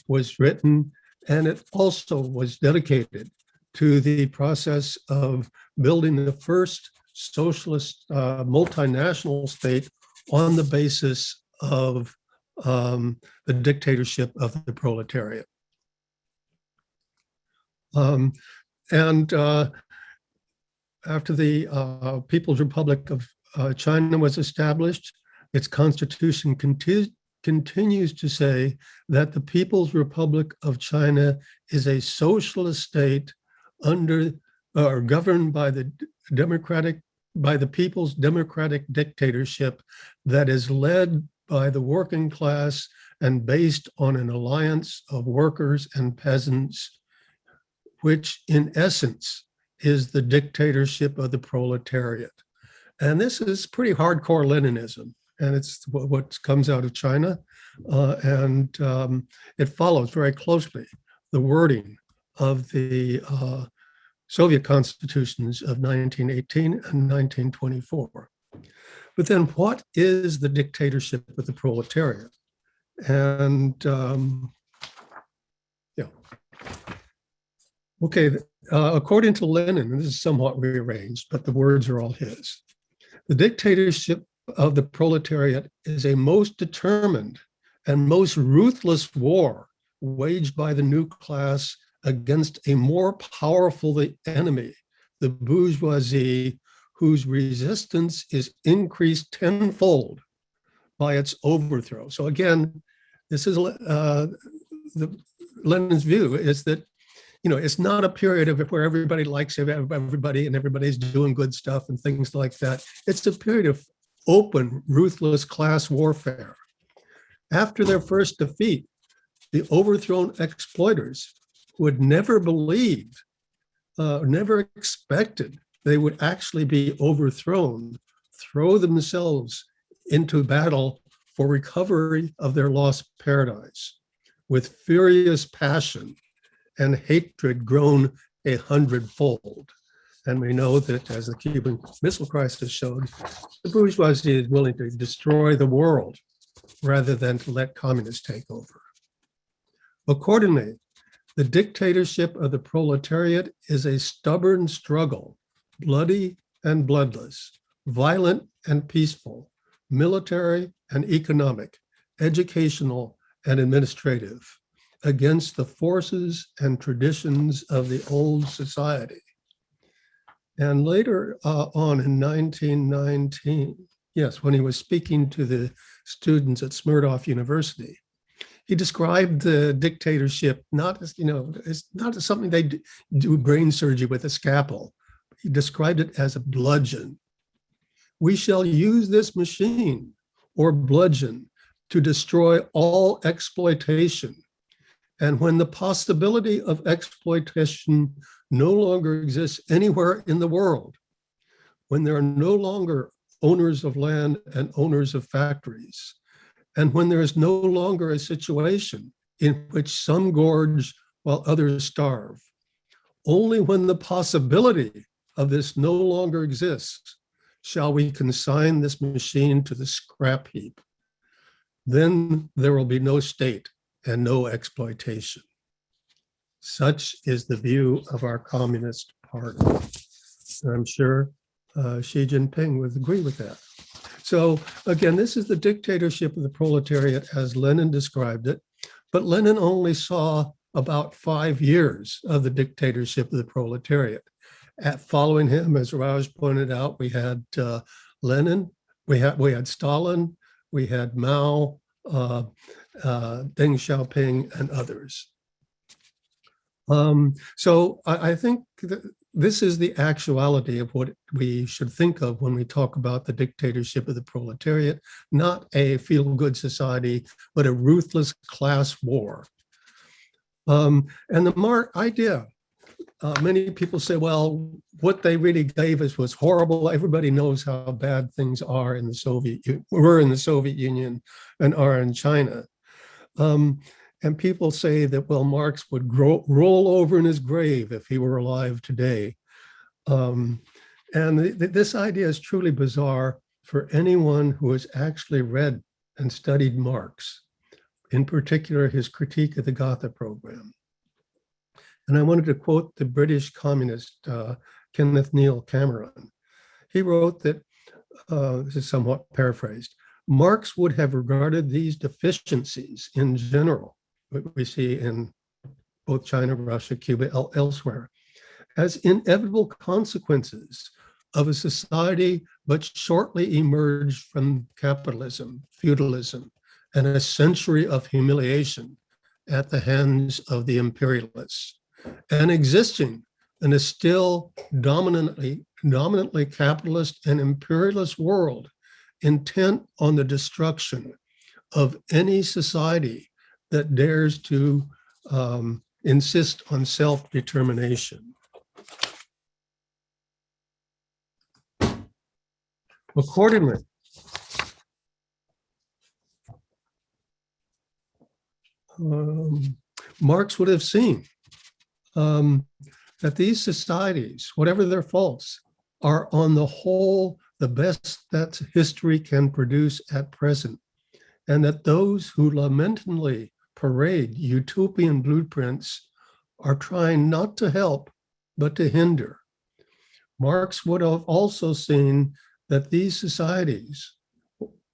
was written, and it also was dedicated to the process of building the first socialist multinational state on the basis of the dictatorship of the proletariat. After the People's Republic of China was established, its constitution continues to say that the People's Republic of China is a socialist state under or governed by the people's democratic dictatorship that is led by the working class and based on an alliance of workers and peasants, which in essence is the dictatorship of the proletariat. And this is pretty hardcore Leninism, and it's what comes out of China. It follows very closely the wording of the Soviet constitutions of 1918 and 1924. But then what is the dictatorship of the proletariat? And according to Lenin, and this is somewhat rearranged, but the words are all his. The dictatorship of the proletariat is a most determined and most ruthless war waged by the new class against a more powerful enemy, the bourgeoisie, whose resistance is increased tenfold by its overthrow. So again, this is Lenin's view is that, it's not a period of where everybody likes everybody and everybody's doing good stuff and things like that. It's a period of open, ruthless class warfare. After their first defeat, the overthrown exploiters who had never believed, never expected they would actually be overthrown, throw themselves into battle for recovery of their lost paradise with furious passion and hatred grown 100-fold. And we know that, as the Cuban Missile Crisis showed, the bourgeoisie is willing to destroy the world rather than to let communists take over. Accordingly, the dictatorship of the proletariat is a stubborn struggle, bloody and bloodless, violent and peaceful, military and economic, educational and administrative, against the forces and traditions of the old society. And later on in 1919, when he was speaking to the students at Smirnov University, he described the dictatorship not as, it's not as something they do brain surgery with a scalpel. He described it as a bludgeon. "We shall use this machine or bludgeon to destroy all exploitation. And when the possibility of exploitation no longer exists anywhere in the world, when there are no longer owners of land and owners of factories, and when there is no longer a situation in which some gorge while others starve. Only when the possibility of this no longer exists shall we consign this machine to the scrap heap. Then there will be no state and no exploitation. Such is the view of our Communist Party. And I'm sure Xi Jinping would agree with that. So again, this is the dictatorship of the proletariat as Lenin described it, but Lenin only saw about 5 years of the dictatorship of the proletariat. Following him, as Raj pointed out, we had Lenin, we had Stalin, we had Mao, Deng Xiaoping, and others. So I think that this is the actuality of what we should think of when we talk about the dictatorship of the proletariat, not a feel-good society, but a ruthless class war. And the Marx idea, many people say, well, what they really gave us was horrible. Everybody knows how bad things are in the were in the Soviet Union and are in China. And people say that, well, Marx would roll over in his grave if he were alive today. This idea is truly bizarre for anyone who has actually read and studied Marx, in particular his critique of the Gotha program. And I wanted to quote the British communist, Kenneth Neil Cameron. He wrote that, this is somewhat paraphrased, Marx would have regarded these deficiencies in general, what we see in both China, Russia, Cuba, elsewhere, as inevitable consequences of a society which shortly emerged from capitalism, feudalism, and a century of humiliation at the hands of the imperialists, and existing in a still dominantly capitalist and imperialist world, intent on the destruction of any society that dares to insist on self-determination. Accordingly, Marx would have seen that these societies, whatever their faults, are on the whole the best that history can produce at present, and that those who lamentably parade utopian blueprints are trying not to help, but to hinder. Marx would have also seen that these societies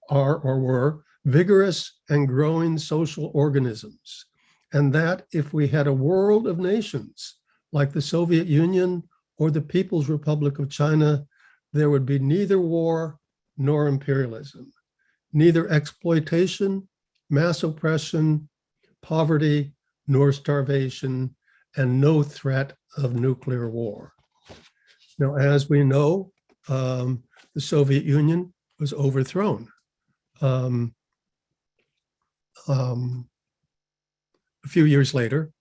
are or were vigorous and growing social organisms, and that if we had a world of nations like the Soviet Union or the People's Republic of China, there would be neither war nor imperialism, neither exploitation, mass oppression, poverty, nor starvation, and no threat of nuclear war. Now, as we know, the Soviet Union was overthrown. A few years later,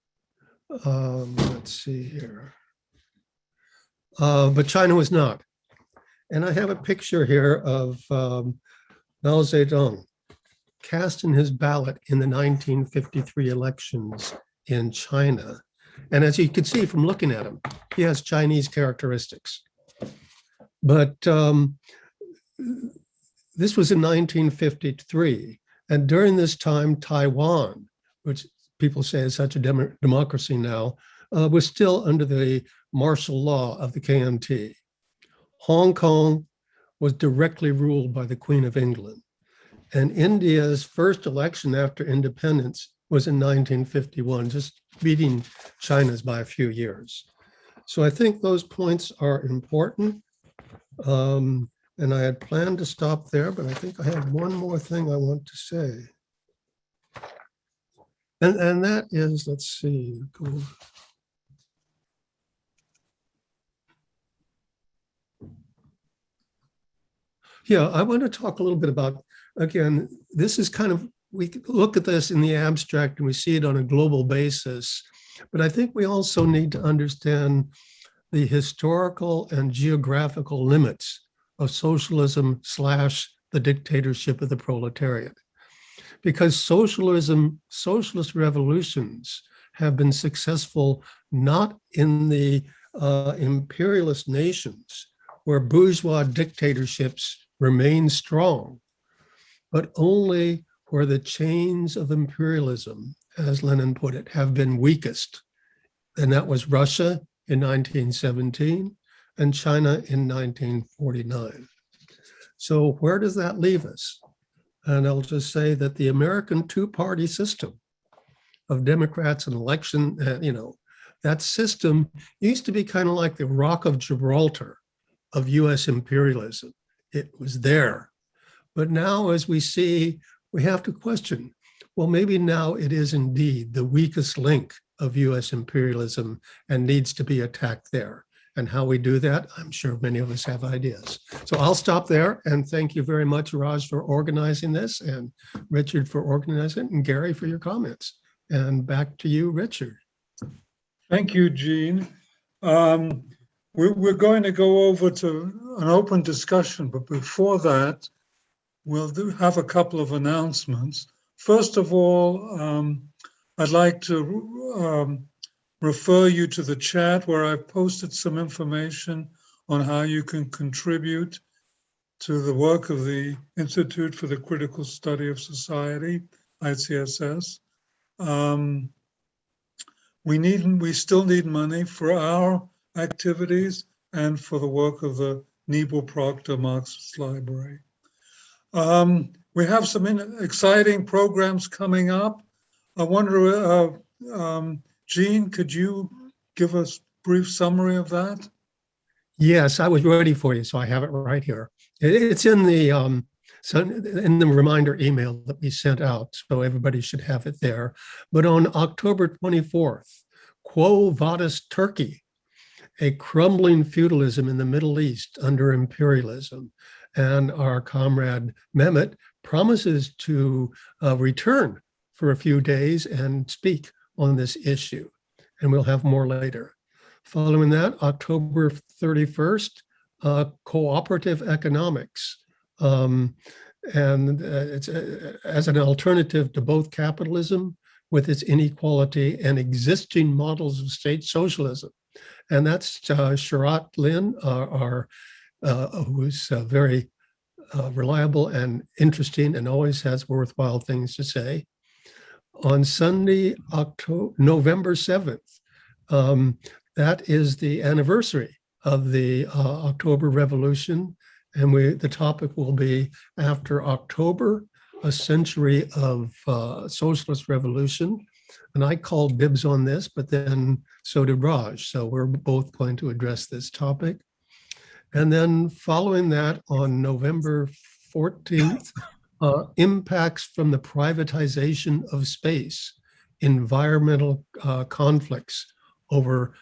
let's see here, but China was not. And I have a picture here of Mao Zedong casting his ballot in the 1953 elections in China. And as you can see from looking at him, he has Chinese characteristics. But this was in 1953. And during this time, Taiwan, which people say is such a democracy now, was still under the martial law of the KMT. Hong Kong was directly ruled by the Queen of England. And India's first election after independence was in 1951, just beating China's by a few years. So I think those points are important. And I had planned to stop there, but I think I have one more thing I want to say. And that is, let's see. Go. Yeah, I want to talk a little bit about, again, this is kind of, we look at this in the abstract and we see it on a global basis, but I think we also need to understand the historical and geographical limits of socialism / the dictatorship of the proletariat. because socialist revolutions have been successful not in the imperialist nations where bourgeois dictatorships remain strong, but only where the chains of imperialism, as Lenin put it, have been weakest. And that was Russia in 1917 and China in 1949. So where does that leave us? And I'll just say that the American two-party system of Democrats and election, that system used to be kind of like the Rock of Gibraltar of US imperialism. It was there. But now, as we see, we have to question, well, maybe now it is indeed the weakest link of US imperialism and needs to be attacked there. And how we do that, I'm sure many of us have ideas. So I'll stop there and thank you very much, Raj, for organizing this, and Richard for organizing it, and Gary for your comments. And back to you, Richard. Thank you, Gene. We're going to go over to an open discussion, but before that, we'll have a couple of announcements. First of all, I'd like to refer you to the chat where I've posted some information on how you can contribute to the work of the Institute for the Critical Study of Society, ICSS. We still need money for our activities and for the work of the Niebel Proctor Marxist Library. We have some exciting programs coming up. I wonder, Gene, could you give us a brief summary of that? Yes, I was ready for you, so I have it right here. It's in the reminder email that we sent out, so everybody should have it there. But on October 24th, Quo Vadis Turkey, a crumbling feudalism in the Middle East under imperialism. And our comrade Mehmet promises to return for a few days and speak on this issue. And we'll have more later. Following that, October 31st, cooperative economics. It's as an alternative to both capitalism with its inequality and existing models of state socialism. And that's Sharat Lin, who's very reliable and interesting and always has worthwhile things to say. On Sunday, November 7th, that is the anniversary of the October Revolution. And the topic will be After October, a Century of Socialist Revolution. And I called dibs on this, but then so did Raj. So we're both going to address this topic. And then following that on November 14th, impacts from the privatization of space, environmental conflicts over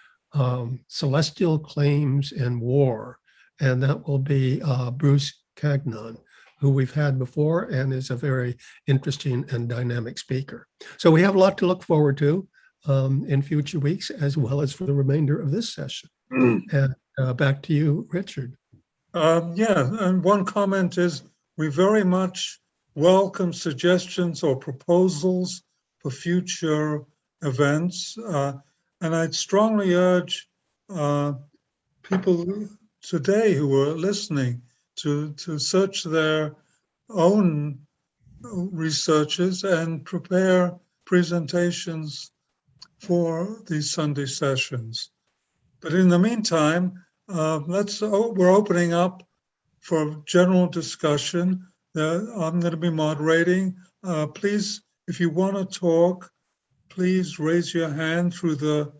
celestial claims and war. And that will be Bruce Cagnon, who we've had before and is a very interesting and dynamic speaker. So we have a lot to look forward to in future weeks, as well as for the remainder of this session. And back to you, Richard. Yeah, and one comment is we very much welcome suggestions or proposals for future events. And I'd strongly urge people today who are listening to search their own researches and prepare presentations for these Sunday sessions. But in the meantime, we're opening up for general discussion. I'm going to be moderating. Please, if you want to talk, please raise your hand through the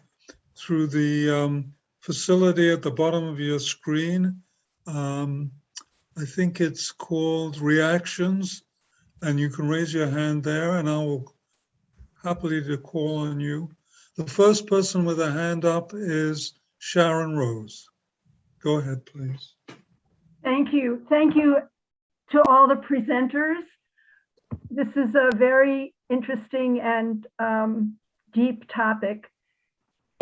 facility at the bottom of your screen. I think it's called Reactions, and you can raise your hand there, and I will happily to call on you. The first person with a hand up is Sharon Rose. Go ahead, please. Thank you. Thank you to all the presenters. This is a very interesting and deep topic.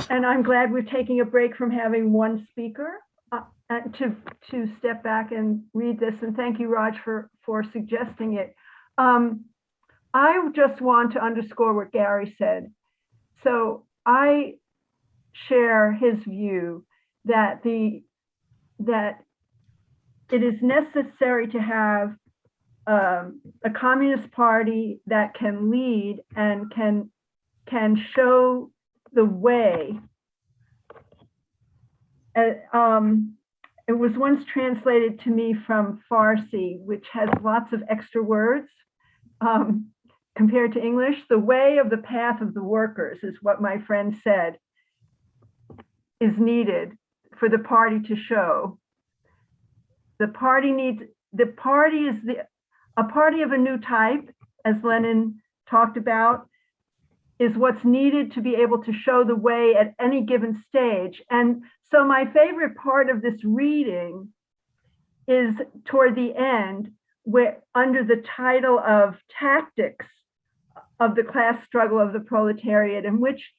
And I'm glad we're taking a break from having one speaker and to step back and read this. And thank you, Raj, for suggesting it. I just want to underscore what Gary said. So I share his view that that it is necessary to have a communist party that can lead and can show the way. It was once translated to me from Farsi, which has lots of extra words compared to English. The way of the path of the workers is what my friend said is needed for the party to show. The party is a party of a new type, as Lenin talked about, is what's needed to be able to show the way at any given stage. And so my favorite part of this reading is toward the end, where under the title of Tactics of the Class Struggle of the Proletariat, in which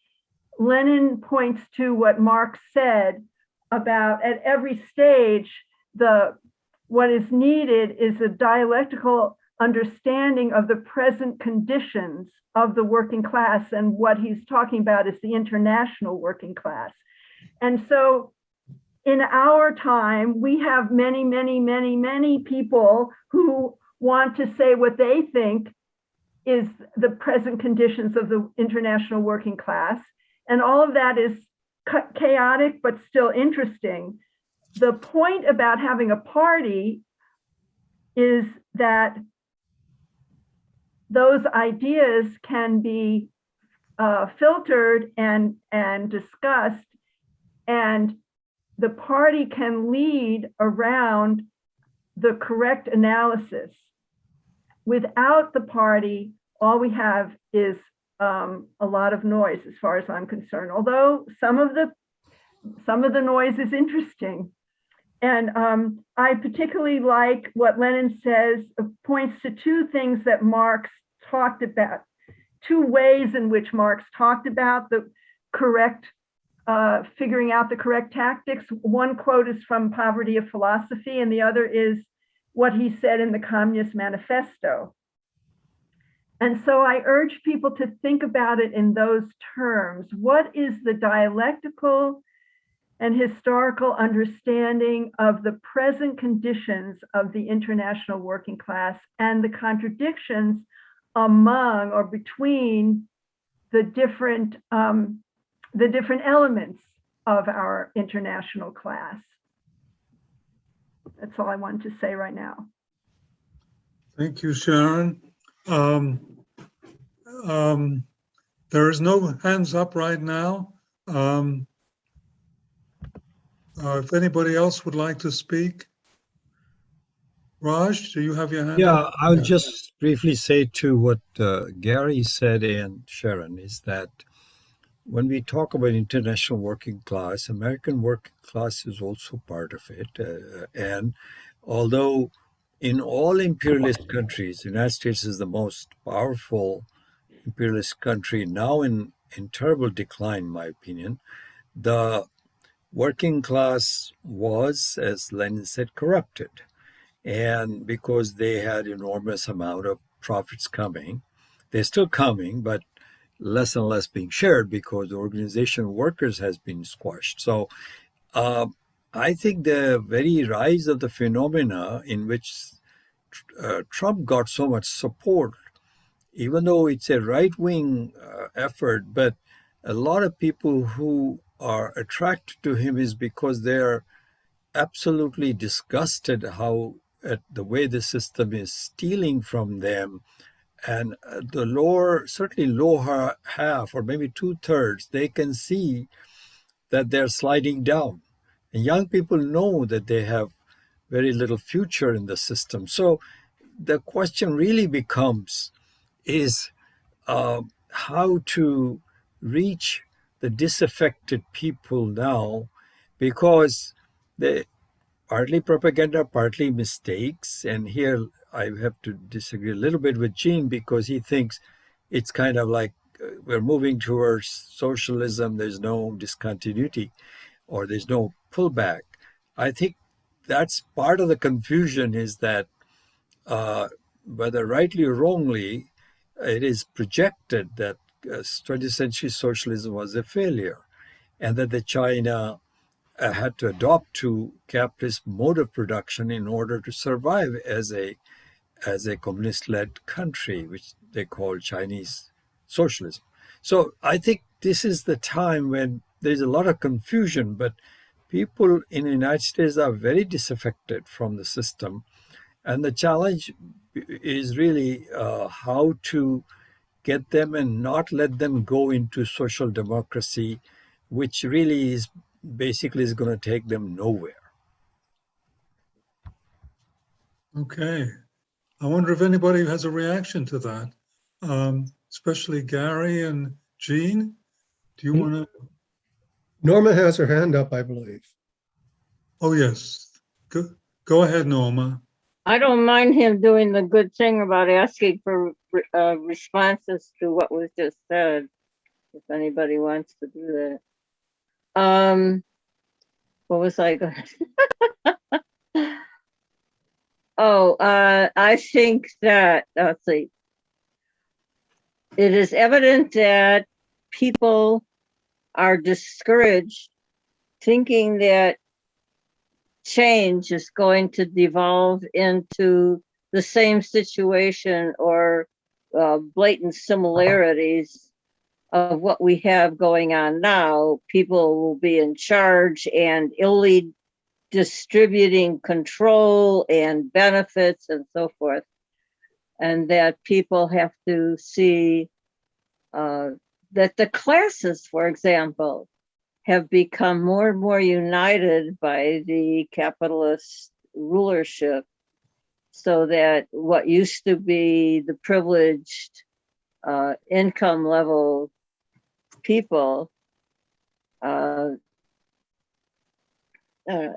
Lenin points to what Marx said about at every stage, what is needed is a dialectical understanding of the present conditions of the working class. And what he's talking about is the international working class. And so in our time, we have many, many, many, many people who want to say what they think is the present conditions of the international working class. And all of that is chaotic, but still interesting. The point about having a party is that those ideas can be filtered and discussed, and the party can lead around the correct analysis. Without the party, all we have is a lot of noise, as far as I'm concerned. Although some of the noise is interesting. And I particularly like what Lenin says, points to two things that Marx talked about, two ways in which Marx talked about the correct, figuring out the correct tactics. One quote is from Poverty of Philosophy, and the other is what he said in the Communist Manifesto. And so I urge people to think about it in those terms. What is the dialectical and historical understanding of the present conditions of the international working class and the contradictions among or between the different elements of our international class? That's all I wanted to say right now. Thank you, Sharon. There is no hands up right now. If anybody else would like to speak. Raj, do you have your hand up? I'll just briefly say to what Gary said and Sharon is that when we talk about international working class, American working class is also part of it. And although in all imperialist countries, the United States is the most powerful imperialist country, now in terrible decline, in my opinion, the working class was, as Lenin said, corrupted. And because they had enormous amount of profits coming, they're still coming, but less and less being shared because the organization of workers has been squashed. So I think the very rise of the phenomena in which Trump got so much support, even though it's a right-wing effort, but a lot of people who are attracted to him is because they're absolutely disgusted at the way the system is stealing from them. And the certainly lower half, or maybe 2/3, they can see that they're sliding down. And young people know that they have very little future in the system. So the question really becomes is how to reach the disaffected people now, because they partly propaganda, partly mistakes. And here I have to disagree a little bit with Gene because he thinks it's kind of like we're moving towards socialism. There's no discontinuity or there's no pullback. I think that's part of the confusion is that whether rightly or wrongly, it is projected that 20th century socialism was a failure, and that the China had to adopt to capitalist mode of production in order to survive as a communist-led country, which they call Chinese socialism. So I think this is the time when there's a lot of confusion, but people in the United States are very disaffected from the system. And the challenge is really how to get them and not let them go into social democracy, which really is basically is going to take them nowhere. Okay. I wonder if anybody has a reaction to that, especially Gary and Jean. Do you want to? Norma has her hand up, I believe. Oh, yes. Go ahead, Norma. I don't mind him doing the good thing about asking for responses to what was just said, if anybody wants to do that. What was I going to Oh, I think that, let's see, it is evident that people are discouraged, thinking that change is going to devolve into the same situation or blatant similarities of what we have going on now. People will be in charge and illegally distributing control and benefits and so forth, and that people have to see that the classes, for example, have become more and more united by the capitalist rulership, so that what used to be the privileged income level people,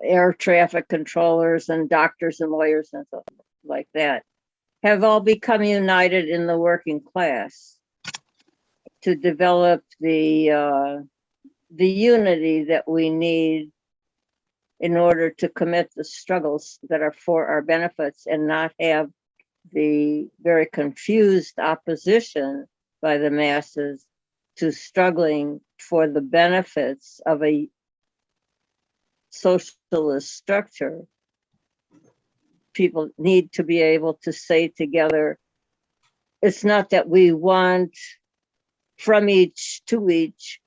air traffic controllers and doctors and lawyers and stuff like that, have all become united in the working class to develop the unity that we need in order to commit the struggles that are for our benefits, and not have the very confused opposition by the masses to struggling for the benefits of a socialist structure. People need to be able to say together, it's not that we want from each to each.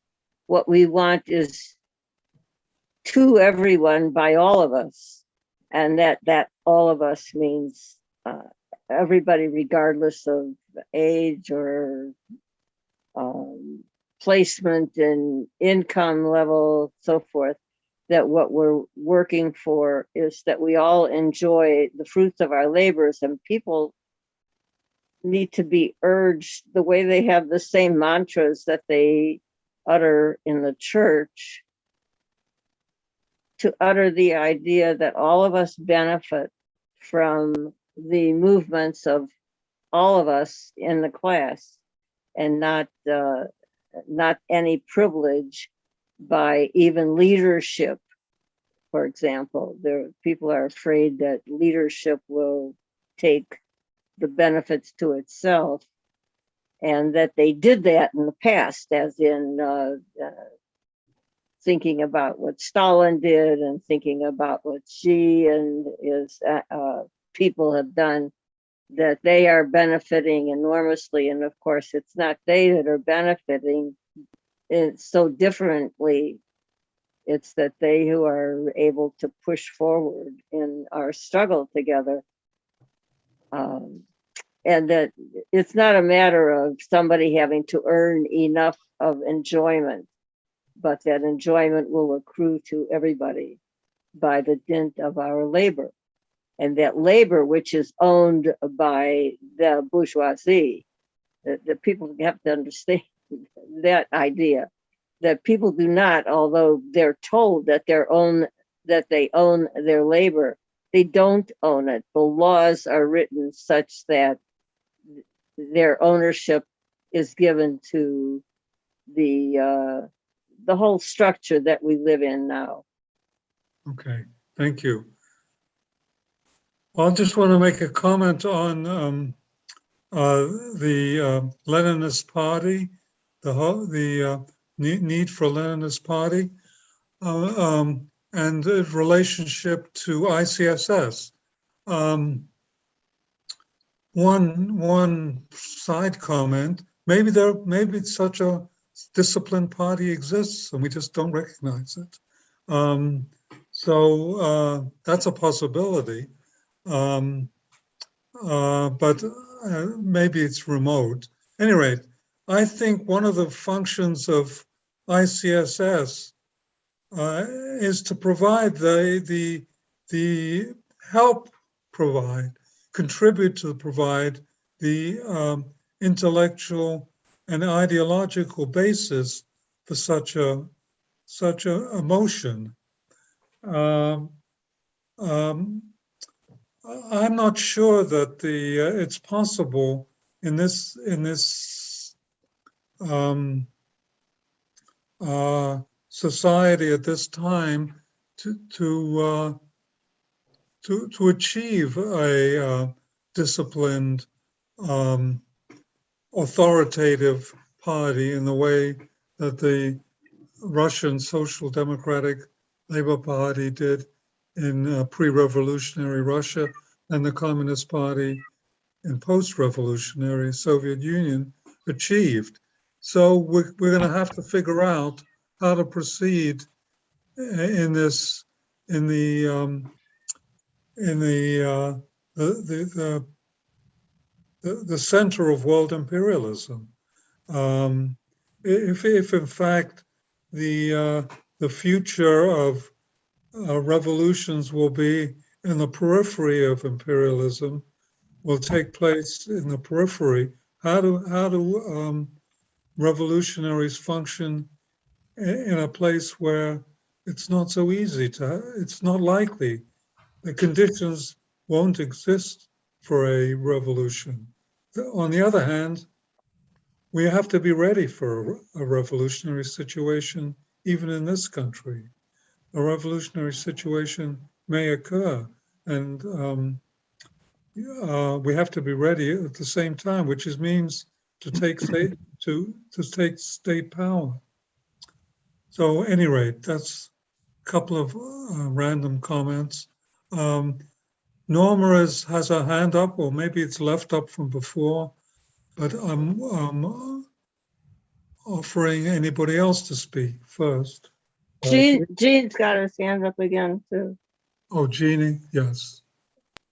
What we want is to everyone by all of us, and that all of us means everybody, regardless of age or placement and income level, so forth. That what we're working for is that we all enjoy the fruits of our labors, and people need to be urged, the way they have the same mantras that they utter in the church, to utter the idea that all of us benefit from the movements of all of us in the class, and not any privilege by even leadership. For example, people are afraid that leadership will take the benefits to itself, and that they did that in the past, as in thinking about what Stalin did and thinking about what Xi and his people have done, that they are benefiting enormously. And of course, it's not they that are benefiting so differently. It's that they who are able to push forward in our struggle together. And that it's not a matter of somebody having to earn enough of enjoyment, but that enjoyment will accrue to everybody by the dint of our labor. And that labor, which is owned by the bourgeoisie, that people have to understand that idea, that people do not, although they're told that they own their labor, they don't own it. The laws are written such that their ownership is given to the whole structure that we live in now. Okay, thank you. Well, I just want to make a comment on the Leninist Party, the need for Leninist Party, and the relationship to ICSS. One side comment: maybe such a disciplined party exists and we just don't recognize it. So that's a possibility, but maybe it's remote. At any rate, I think one of the functions of ICSS is to provide the contribute to provide the intellectual and ideological basis for such a motion. I'm not sure that it's possible in this society at this time to achieve a disciplined, authoritative party in the way that the Russian Social Democratic Labor Party did in pre-revolutionary Russia, and the Communist Party in post-revolutionary Soviet Union achieved. So we're going to have to figure out how to proceed in the center of world imperialism. If in fact the future of revolutions will be in the periphery of imperialism, will take place in the periphery. How do revolutionaries function in a place where it's not so easy it's not likely, the conditions won't exist for a revolution. On the other hand, we have to be ready for a revolutionary situation, even in this country. A revolutionary situation may occur, and we have to be ready at the same time, which means to take state power. So, at any rate, that's a couple of random comments. Norma has her hand up, or maybe it's left up from before, but I'm offering anybody else to speak first. Gene's got his hand up again too. Oh, Jeannie, yes.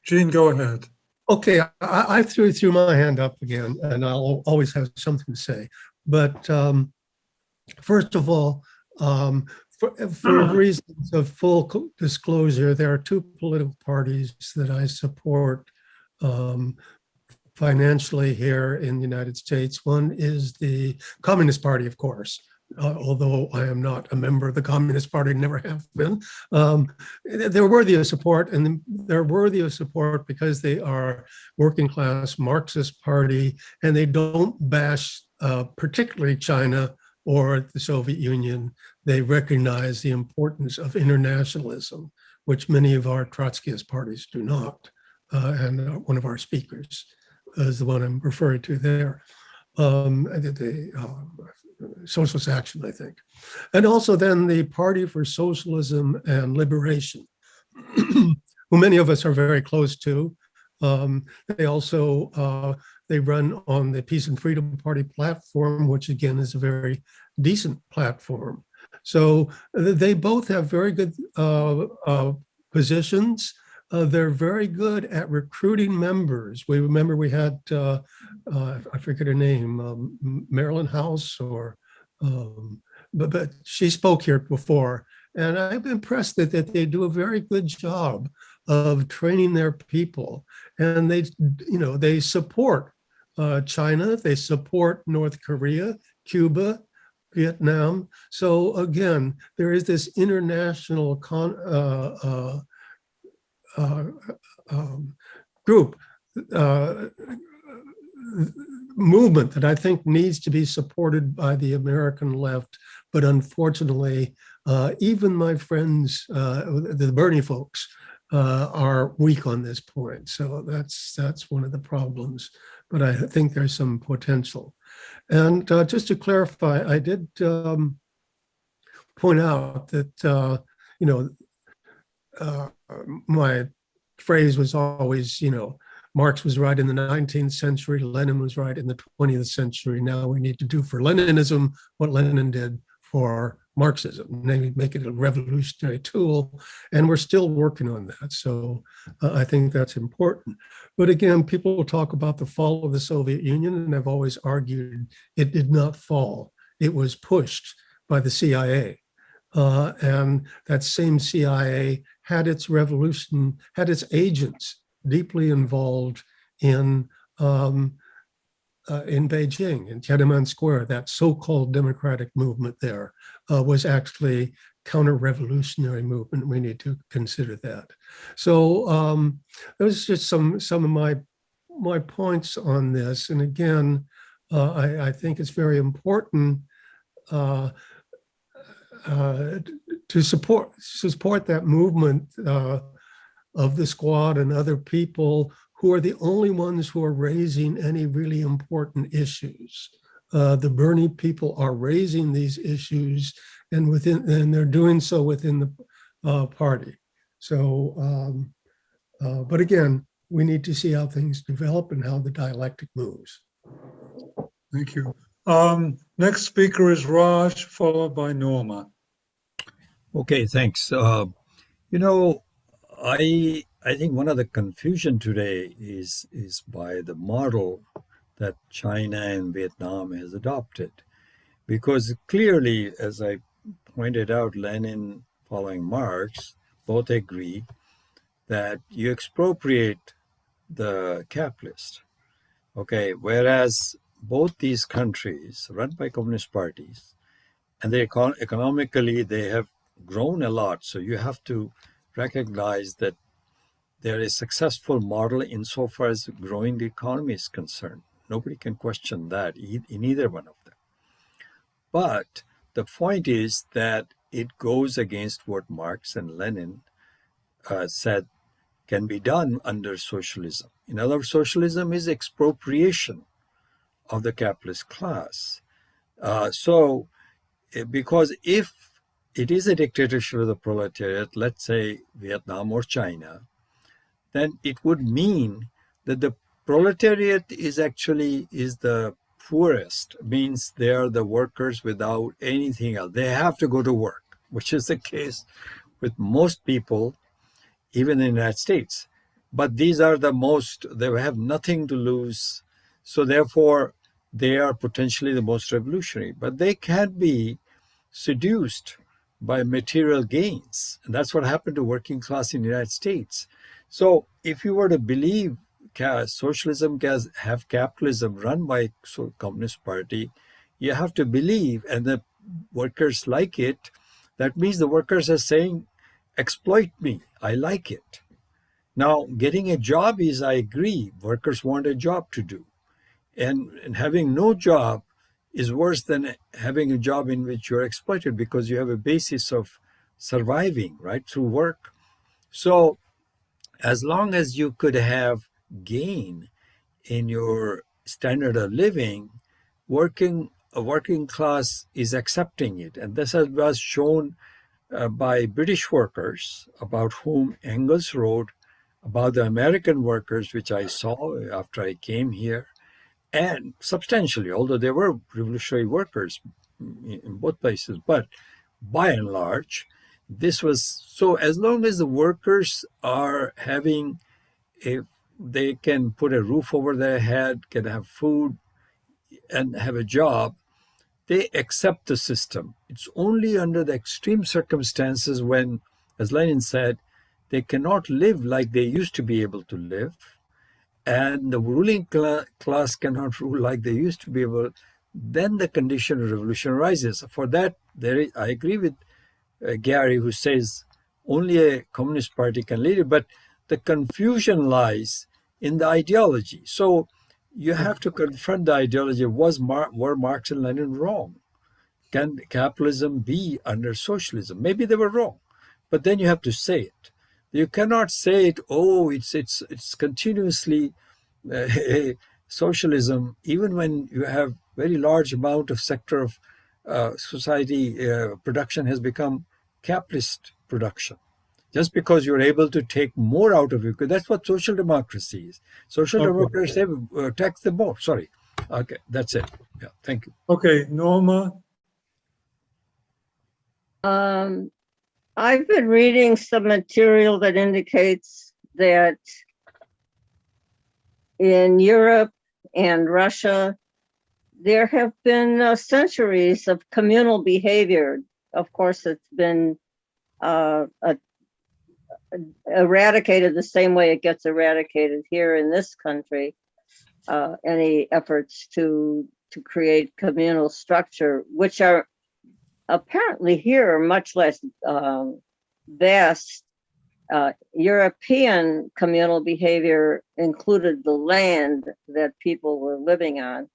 Gene, go ahead. Okay, I threw my hand up again, and I'll always have something to say. But first of all, for reasons of full disclosure, there are two political parties that I support financially here in the United States. One is the Communist Party, of course. Although I am not a member of the Communist Party, never have been, they're worthy of support, and they're worthy of support because they are working class Marxist party, and they don't bash particularly China or the Soviet Union. They recognize the importance of internationalism, which many of our Trotskyist parties do not. And one of our speakers is the one I'm referring to there. Socialist Action, I think. And also then the Party for Socialism and Liberation, who many of us are very close to. They also, they run on the Peace and Freedom Party platform, which again is a very decent platform. So they both have very good positions. They're very good at recruiting members. We remember we had, I forget her name, Marilyn House, or, but she spoke here before. And I'm impressed that they do a very good job of training their people. And they support China, they support North Korea, Cuba, Vietnam. So again, there is this international group movement that I think needs to be supported by the American left. But unfortunately, even my friends, the Bernie folks, are weak on this point. So that's one of the problems. but I think there's some potential. And just to clarify, I did point out that, my phrase was always, Marx was right in the 19th century, Lenin was right in the 20th century. Now we need to do for Leninism what Lenin did for Marxism, maybe make it a revolutionary tool. And we're still working on that. So I think that's important. But again, people talk about the fall of the Soviet Union, and I've always argued it did not fall. It was pushed by the CIA. And that same CIA had its revolution, had its agents deeply involved in Beijing, in Tiananmen Square. That so-called democratic movement there was actually counter-revolutionary movement. We need to consider that. So those are just some of my points on this. And again, I think it's very important to support that movement of the Squad and other people who are the only ones who are raising any really important issues. The Bernie people are raising these issues, and they're doing so within the party. So, but again, we need to see how things develop and how the dialectic moves. Thank you. Next speaker is Raj, followed by Norma. Okay, thanks. I think one of the confusion today is by the model that China and Vietnam has adopted. Because clearly, as I pointed out, Lenin following Marx both agree that you expropriate the capitalist. Okay, whereas both these countries run by communist parties, and they economically they have grown a lot. So you have to recognize that they're a successful model insofar as growing the economy is concerned. Nobody can question that in either one of them. But the point is that it goes against what Marx and Lenin said can be done under socialism. In other words, socialism is expropriation of the capitalist class. Because if it is a dictatorship of the proletariat, let's say Vietnam or China, then it would mean that the proletariat is the poorest, means they are the workers without anything else. They have to go to work, which is the case with most people, even in the United States. But these are the most, they have nothing to lose. So therefore, they are potentially the most revolutionary. But they can't be seduced by material gains. And that's what happened to working class in the United States. So if you were to believe socialism can have capitalism run by Communist Party, you have to believe, and the workers like it. That means the workers are saying, exploit me, I like it. Now, getting a job is, I agree, workers want a job to do. And having no job is worse than having a job in which you're exploited, because you have a basis of surviving, right, through work. So as long as you could have gain in your standard of living, a working class is accepting it. And this was shown by British workers, about whom Engels wrote about the American workers, which I saw after I came here, and substantially, although there were revolutionary workers in both places, but by and large, this was, so as long as the workers are having, if they can put a roof over their head, can have food and have a job, they accept the system. It's only under the extreme circumstances when, as Lenin said, they cannot live like they used to be able to live, and the ruling class cannot rule like they used to be able, then the condition of revolution arises. For that, I agree with Gary, who says only a communist party can lead it, but the confusion lies in the ideology. So you have to confront the ideology. Were Marx and Lenin wrong? Can capitalism be under socialism? Maybe they were wrong, but then you have to say it. You cannot say it, oh, it's continuously socialism, even when you have very large amount of sector of society production has become capitalist production. Just because you're able to take more out of it, because that's what social democracy is. Social democracy tax the more. Sorry. Okay, that's it. Yeah, thank you. Okay, Norma. I've been reading some material that indicates that in Europe and Russia, there have been centuries of communal behavior. Of course, it's been eradicated the same way it gets eradicated here in this country. Any efforts to create communal structure, which are apparently here much less vast. European communal behavior included the land that people were living on,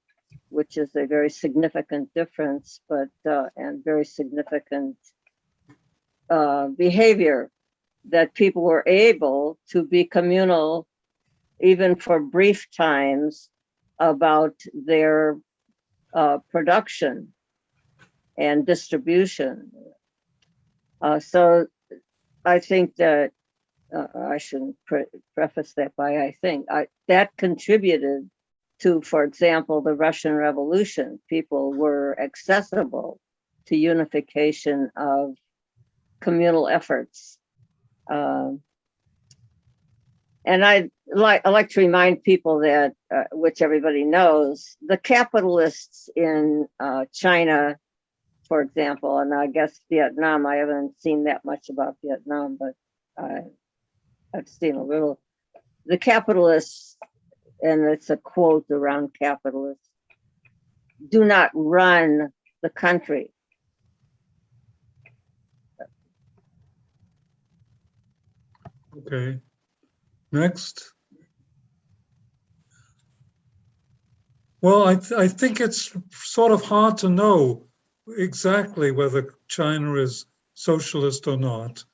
which is a very significant difference, but and very significant behavior, that people were able to be communal even for brief times about their production and distribution. So I think that I shouldn't preface that by I think. That contributed to, for example, the Russian Revolution. People were accessible to unification of communal efforts. And I like to remind people that, which everybody knows, the capitalists in China, for example, and I guess Vietnam, I haven't seen that much about Vietnam, but I've seen a little. The capitalists, and it's a quote around capitalists, do not run the country. Okay. Next. Well, I think it's sort of hard to know exactly whether China is socialist or not.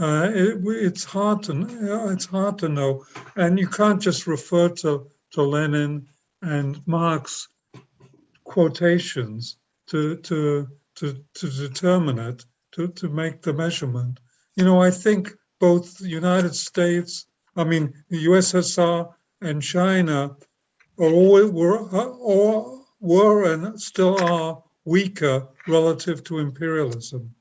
It's hard to know, and you can't just refer to Lenin and Marx quotations to determine it, to make the measurement. You know, I think both the United States, the USSR and China were and still are weaker relative to imperialism.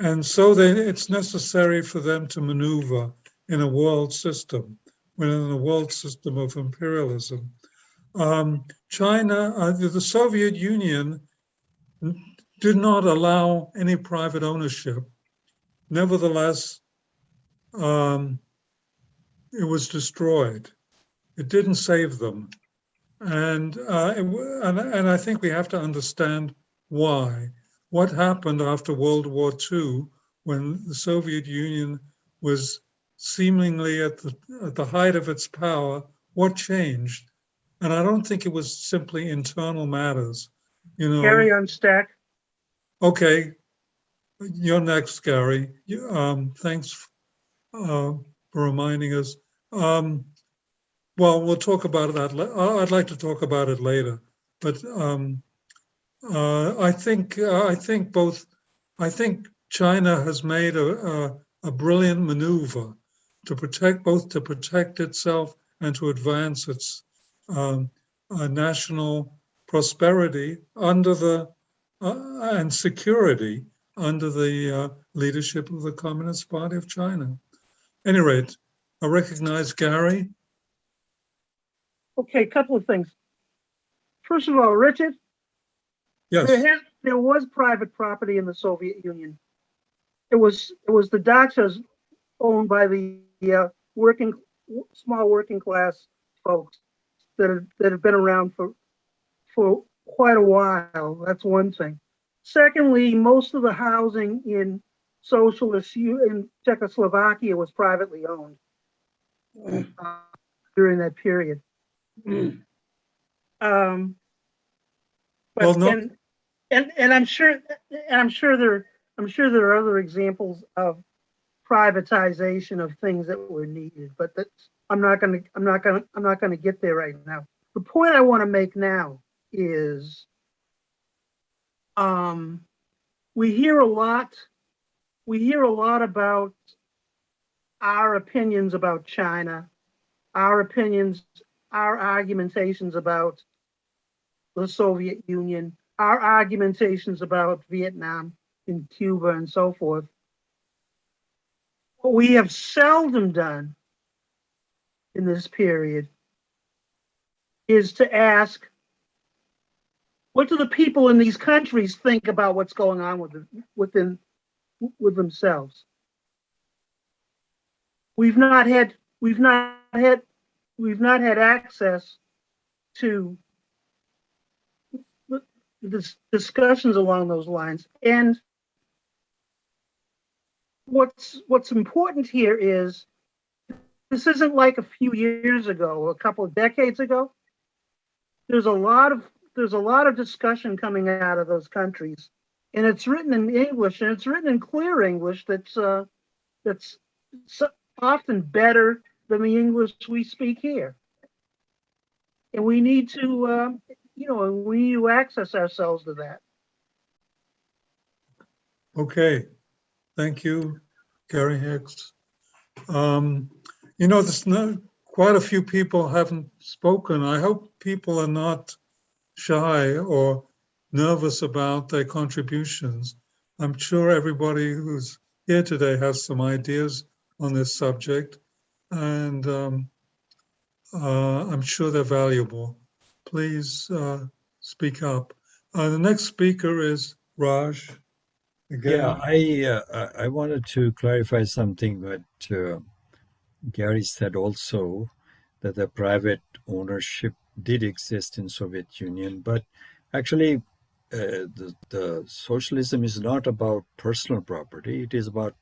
And so it's necessary for them to maneuver in a world system, within a world system of imperialism. China, the Soviet Union did not allow any private ownership. Nevertheless, it was destroyed. It didn't save them. And I think we have to understand why. What happened after World War II, when the Soviet Union was seemingly at the height of its power? What changed? And I don't think it was simply internal matters. You know. Gary on stack. Okay, you're next, Gary. Thanks for reminding us. Well, we'll talk about that. I'd like to talk about it later, but I think China has made a brilliant maneuver to protect itself and to advance its national prosperity and security under the leadership of the Communist Party of China. At any rate, I recognize Gary. Okay, a couple of things. First of all, Richard, Yes. there was private property in the Soviet Union. It was the dachas owned by the small working class folks that have been around for quite a while. That's one thing. Secondly, most of the housing in Czechoslovakia was privately owned during that period. And I'm sure there are other examples of privatization of things that were needed, but I'm not going to get there right now. the point I want to make now is we hear a lot about our opinions about China, our opinions, our argumentations about the Soviet Union, our argumentations about Vietnam and Cuba and so forth. What we have seldom done in this period is to ask, what do the people in these countries think about what's going on with themselves? We've not had access to discussions along those lines. And what's important here is this isn't like a few years ago, a couple of decades ago. There's a lot of discussion coming out of those countries, and it's written in English, and it's written in clear English that's often better than the English we speak here. And we need to, we need to access ourselves to that. Okay, thank you, Gary Hicks. There's quite a few people haven't spoken. I hope people are not shy or nervous about their contributions. I'm sure everybody who's here today has some ideas on this subject, and I'm sure they're valuable. Please speak up. The next speaker is Raj. Again. Yeah, I wanted to clarify something that Gary said also, that the private ownership did exist in Soviet Union, but actually the socialism is not about personal property. It is about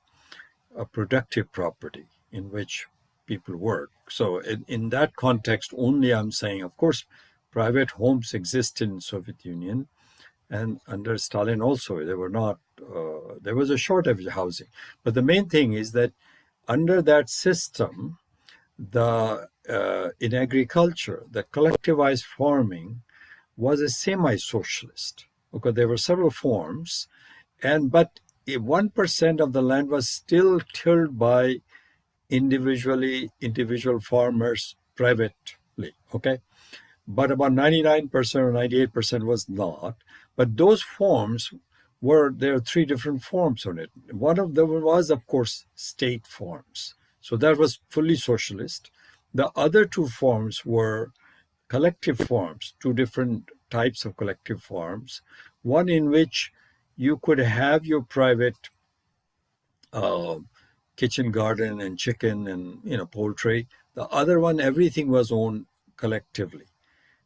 a productive property in which people work. So in that context only, I'm saying, of course, private homes exist in Soviet Union, and under Stalin also, there was a shortage of housing. But the main thing is that under that system, in agriculture, the collectivized farming was a semi-socialist. Okay, there were several forms, but 1% of the land was still tilled by individual farmers privately. Okay, but about 99% or 98% was not. But those forms there are three different forms on it. One of them was, of course, state forms. So that was fully socialist. The other two forms were collective forms, two different types of collective forms. One in which you could have your private kitchen garden and chicken and poultry. The other one, everything was owned collectively.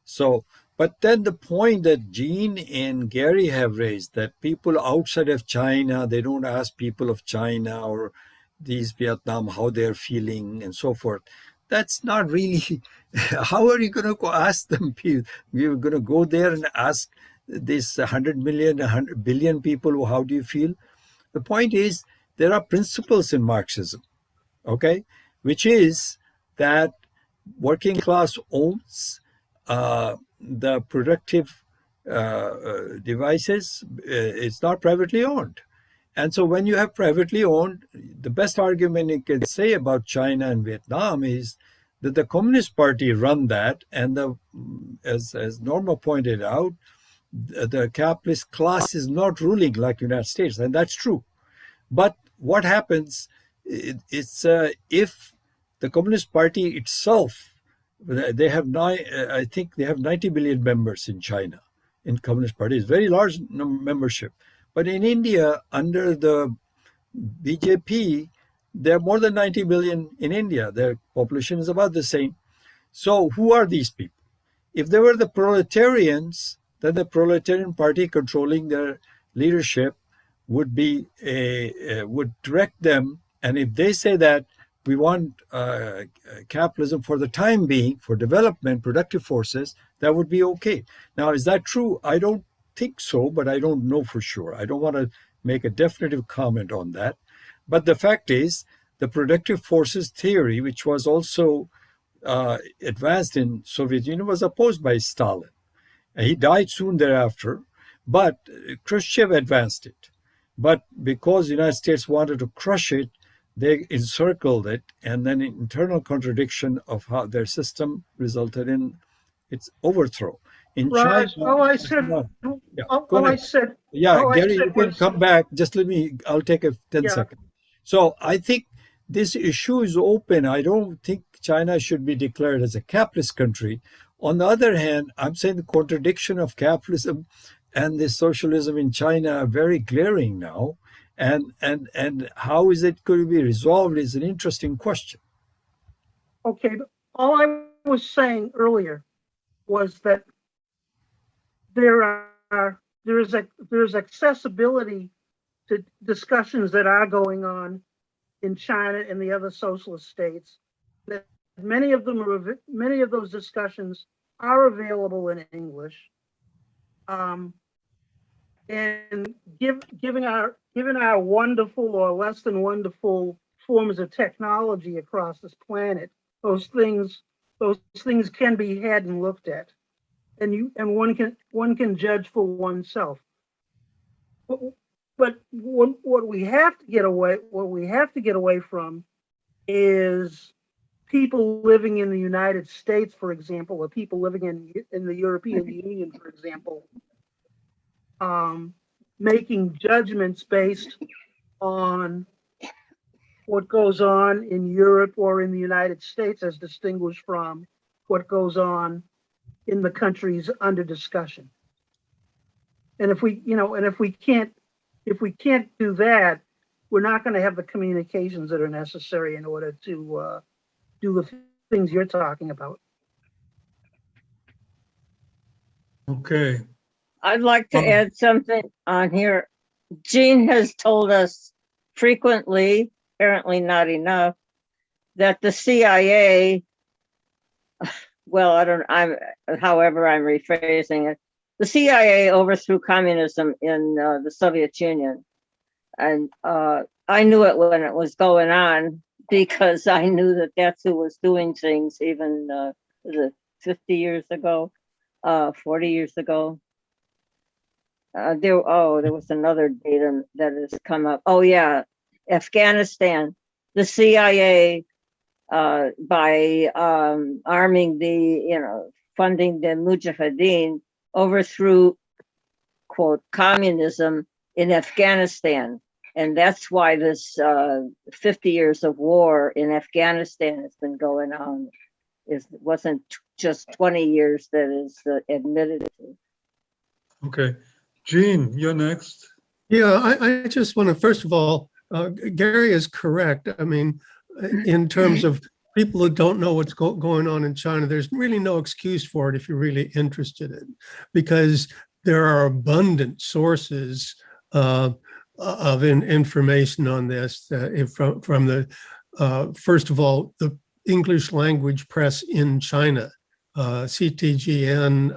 So, but then the point that Gene and Gary have raised, that people outside of China, they don't ask people of China or these Vietnam how they're feeling and so forth. That's not really, how are you going to ask them? You're going to go there and ask this 100 million, 100 billion people, how do you feel? The point is, there are principles in Marxism, okay, which is that working class owns the productive devices. It's not privately owned. And so when you have privately owned, the best argument you can say about China and Vietnam is that the Communist Party run that, and as Norma pointed out, the capitalist class is not ruling like the United States, and that's true. But what happens, it's if the Communist Party itself, they have I think they have 90 million members in China, in Communist Party. It's very large membership. But in India, under the BJP, there are more than 90 million in India. Their population is about the same. So who are these people? If they were the proletarians, then the proletarian party controlling their leadership would direct them. And if they say that we want capitalism for the time being, for development, productive forces, that would be okay. Now, is that true? I don't think so, but I don't know for sure. I don't want to make a definitive comment on that. But the fact is, the productive forces theory, which was also advanced in Soviet Union was opposed by Stalin. And he died soon thereafter, but Khrushchev advanced it. But because the United States wanted to crush it, they encircled it, and then an internal contradiction of how their system resulted in its overthrow. In Raj, China, all I said, yeah, all, go all I ahead. said, Yeah, all I Gary, you said can was, come back. Just let me, I'll take a 10 Yeah. second. So I think this issue is open. I don't think China should be declared as a capitalist country. On the other hand, I'm saying the contradiction of capitalism and the socialism in China are very glaring now. And how is it going to be resolved is an interesting question. okay, but all I was saying earlier was that there's accessibility to discussions that are going on in China and the other socialist states. That many of those discussions are available in English. And given our wonderful or less than wonderful forms of technology across this planet, those things can be had and looked at, and one can judge for oneself. But what we have to get away from is people living in the United States, for example, or people living in the European Union, for example, making judgments based on what goes on in Europe or in the United States as distinguished from what goes on in the countries under discussion. And if we can't do that, we're not going to have the communications that are necessary in order to do the things you're talking about. Okay. I'd like to add something on here. Gene has told us frequently, apparently not enough, that the CIA, well, however I'm rephrasing it, the CIA overthrew communism in the Soviet Union. And I knew it when it was going on because I knew that that's who was doing things even 50 years ago, 40 years ago. There was another data that has come up. Oh yeah, Afghanistan. The CIA, by arming funding the Mujahideen, overthrew, quote, communism in Afghanistan, and that's why this 50 years of war in Afghanistan has been going on. It wasn't just 20 years that is admitted to. Okay. Gene, you're next. Yeah, I just want to, first of all, Gary is correct. I mean, in terms of people who don't know what's going on in China, there's really no excuse for it if you're really interested in, because there are abundant sources of information on this from the, first of all, the English language press in China. CTGN,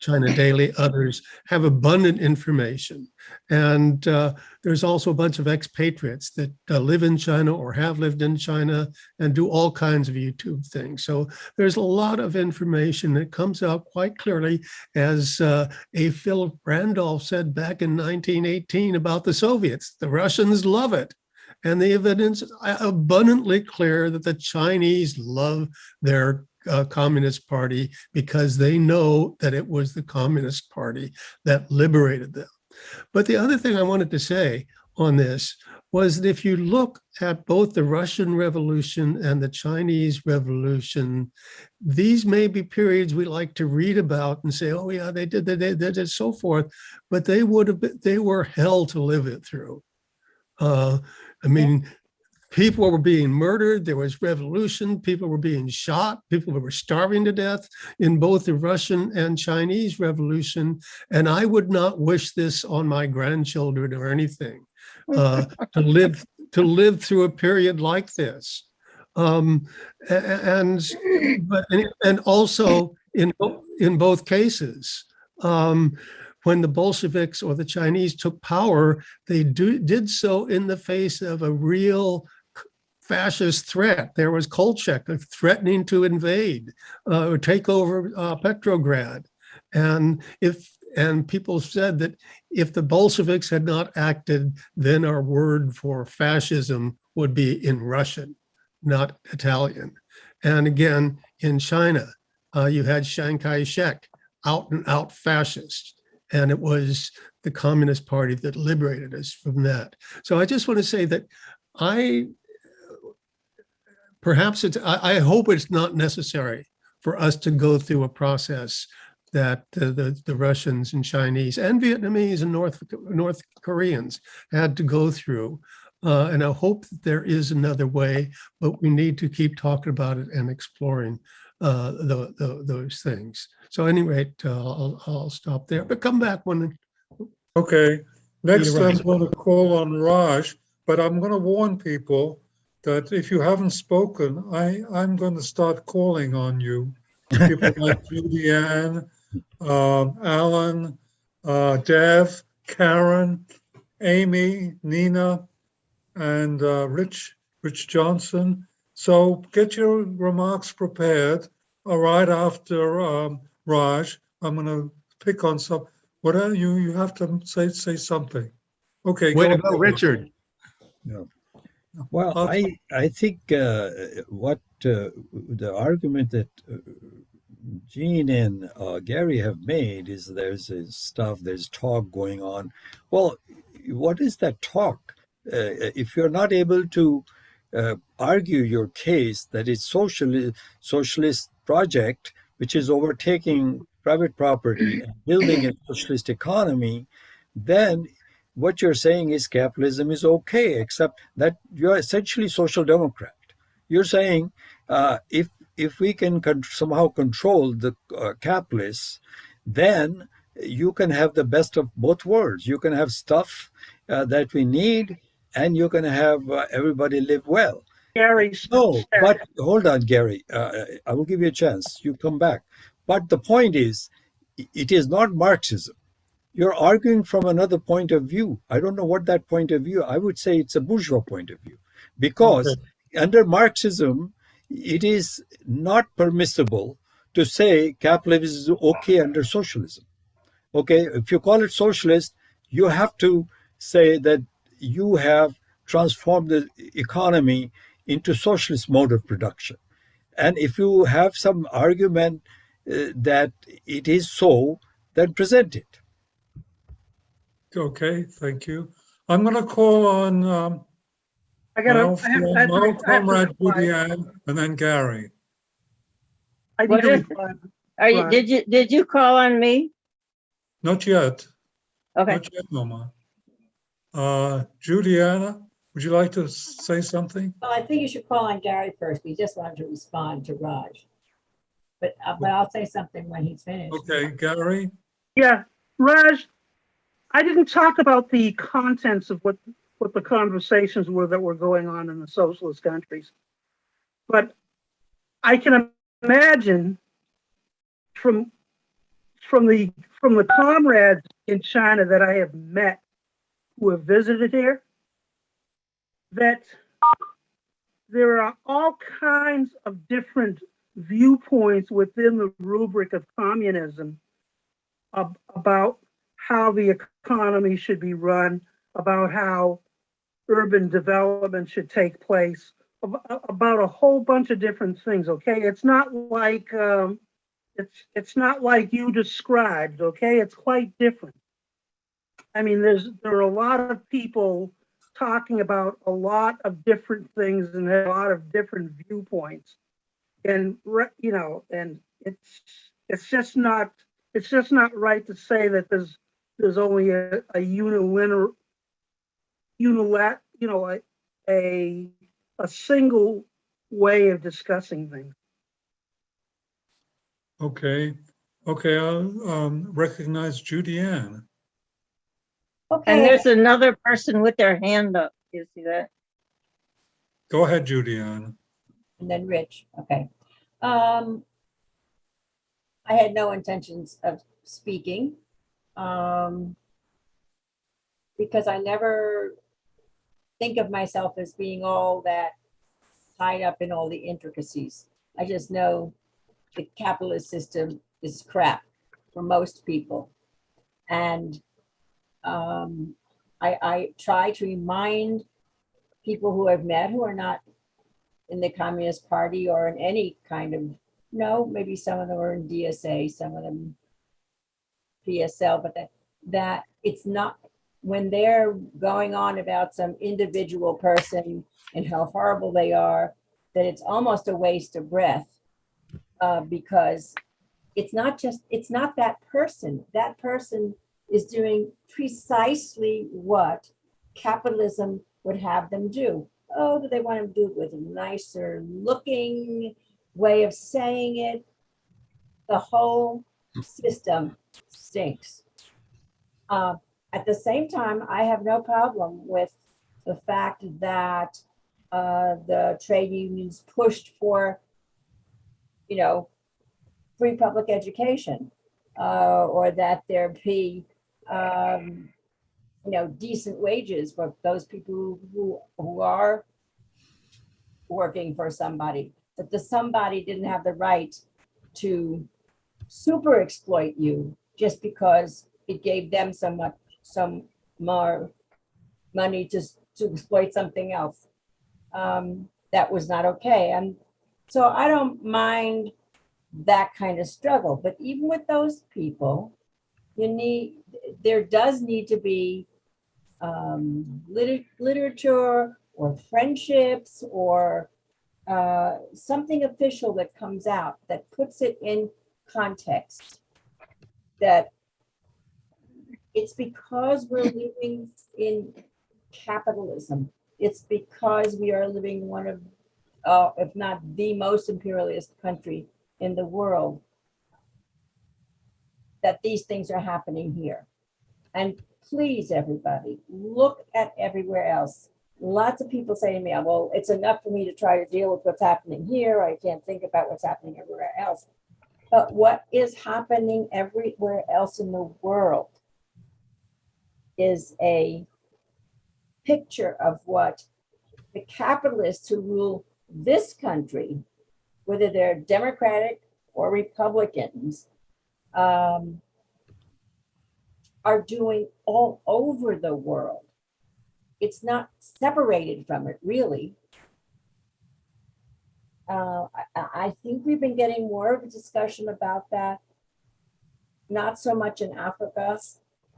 China Daily, others have abundant information. And there's also a bunch of expatriates that live in China or have lived in China and do all kinds of YouTube things. So there's a lot of information that comes out quite clearly, as A. Philip Randolph said back in 1918 about the Soviets. The Russians love it. And the evidence is abundantly clear that the Chinese love their Communist Party because they know that it was the Communist Party that liberated them. But the other thing I wanted to say on this was that if you look at both the Russian Revolution and the Chinese Revolution, these may be periods we like to read about and say, oh yeah, they did so forth, but they were hell to live it through. I mean, people were being murdered, there was revolution, people were being shot, people were starving to death in both the Russian and Chinese Revolution. And I would not wish this on my grandchildren or anything, to live through a period like this. And also in both cases, when the Bolsheviks or the Chinese took power, they did so in the face of a real fascist threat. There was Kolchak threatening to invade or take over Petrograd. And people said that if the Bolsheviks had not acted, then our word for fascism would be in Russian, not Italian. And again, in China, you had Chiang Kai-shek, out and out fascist. And it was the Communist Party that liberated us from that. So I just want to say that I hope it's not necessary for us to go through a process that the Russians and Chinese and Vietnamese and North Koreans had to go through. And I hope that there is another way, but we need to keep talking about it and exploring those things. So at any rate, I'll stop there, but come back when. Okay, next You're right. I'm going to call on Raj, but I'm going to warn people that if you haven't spoken, I'm going to start calling on you. People like Julianne, Alan, Dev, Karen, Amy, Nina, and Rich Johnson. So get your remarks prepared. Right after Raj, I'm going to pick on some. Whatever you have to say something. Okay. What go about ahead. Richard? Yeah. Well, I think what the argument that Gene and Gary have made is there's talk going on. Well, what is that talk? If you're not able to argue your case that it's socialist project, which is overtaking private property and building a socialist economy, then what you're saying is capitalism is okay, except that you're essentially social democrat. You're saying if we can somehow control the capitalists, then you can have the best of both worlds. You can have stuff that we need, and you can have everybody live well. Gary No, said, but hold on, Gary. I will give you a chance. You come back. But the point is, it is not Marxism. You're arguing from another point of view. I don't know what that point of view. I would say it's a bourgeois point of view, because under Marxism, it is not permissible to say capitalism is okay under socialism. Okay, if you call it socialist, you have to say that you have transformed the economy into socialist mode of production. And if you have some argument that it is so, then present it. Okay, thank you. I'm going to call on I my got old friend, my old comrade Julianne, and then Gary. I need to reply. Did you call on me? Not yet. Okay. Not yet, Mama. Juliana, would you like to say something? Well, I think you should call on Gary first. We just wanted to respond to Raj. But I'll say something when he's finished. Okay, Gary. Yeah, Raj, I didn't talk about the contents of what the conversations were that were going on in the socialist countries, but I can imagine from the comrades in China that I have met who have visited here, that there are all kinds of different viewpoints within the rubric of communism about how the economy should be run, about how urban development should take place, about a whole bunch of different things. Okay, it's not like it's not like you described. Okay, it's quite different. I mean, there are a lot of people talking about a lot of different things and a lot of different viewpoints, and and it's just not right to say that there's only a single way of discussing things. Okay, I'll recognize Julianne. Okay. And there's another person with their hand up. You see that? Go ahead, Julianne. And then Rich. Okay. I had no intentions of speaking because I never think of myself as being all that tied up in all the intricacies. I just know the capitalist system is crap for most people. And I try to remind people who I've met who are not in the Communist Party or in any kind of, no, maybe some of them are in DSA, some of them PSL, but that it's not, when they're going on about some individual person and how horrible they are, that it's almost a waste of breath, because it's not that person. That person is doing precisely what capitalism would have them do. Oh, do they want to do it with a nicer looking way of saying it? The whole system stinks. At the same time, I have no problem with the fact that the trade unions pushed for, free public education, or that there be, decent wages for those people who are working for somebody. But the somebody didn't have the right to super exploit you just because it gave them some more money to exploit something else. That was not okay. And so I don't mind that kind of struggle. But even with those people, there does need to be literature or friendships or something official that comes out that puts it in context, that it's because we're living in capitalism. It's because we are living one of, if not the most imperialist country in the world, that these things are happening here. And please, everybody, look at everywhere else. Lots of people say to me, well, it's enough for me to try to deal with what's happening here. I can't think about what's happening everywhere else. But what is happening everywhere else in the world is a picture of what the capitalists who rule this country, whether they're Democratic or Republicans, are doing all over the world. It's not separated from it, really. I think we've been getting more of a discussion about that, not so much in Africa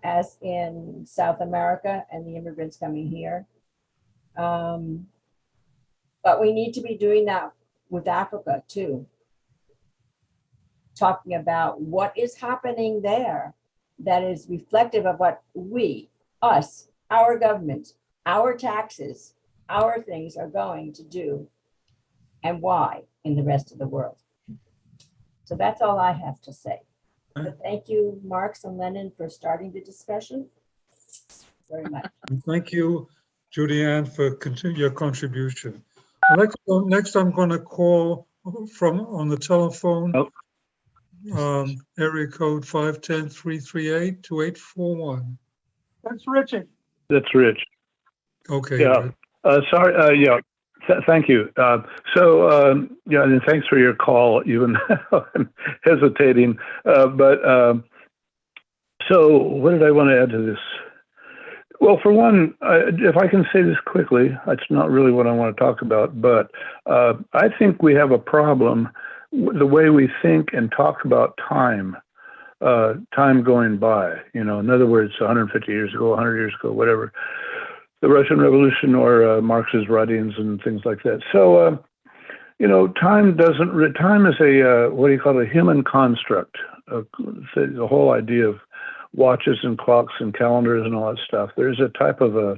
as in South America and the immigrants coming here. But we need to be doing that with Africa too. Talking about what is happening there that is reflective of what we, us, our government, our taxes, our things are going to do and why in the rest of the world. So that's all I have to say. But thank you, Marx and Lenin, for starting the discussion very much. Thank you, Judy Ann, for your contribution. Next, I'm going to call from on the telephone, area code 510-338-2841. That's Richard. That's Rich. Okay. Yeah. Sorry. Thank you. And thanks for your call, even I'm hesitating. So what did I want to add to this? Well, for one, if I can say this quickly, it's not really what I want to talk about, but I think we have a problem the way we think and talk about time going by. In other words, 150 years ago, 100 years ago, whatever. The Russian Revolution or Marx's writings and things like that. So, time is a human construct. The whole idea of watches and clocks and calendars and all that stuff. There's a type of a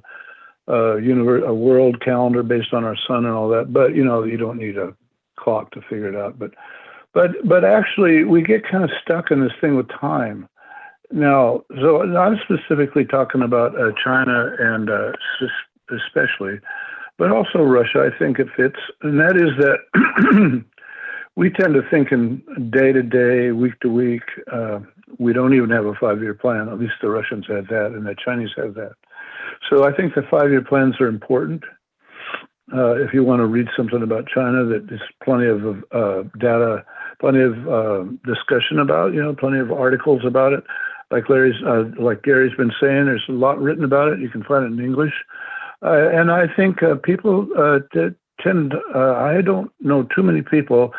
world calendar based on our sun and all that, but you don't need a clock to figure it out. But actually, we get kind of stuck in this thing with time. Now, so I'm specifically talking about China and especially, but also Russia. I think it fits, and that is that we tend to think in day to day, week to week. We don't even have a 5-year plan. At least the Russians have that, and the Chinese have that. So I think the 5-year plans are important. if you want to read something about China, that there's plenty of data, plenty of discussion about, plenty of articles about it. Like Gary's been saying, there's a lot written about it. You can find it in English. And I think people tend, I don't know too many people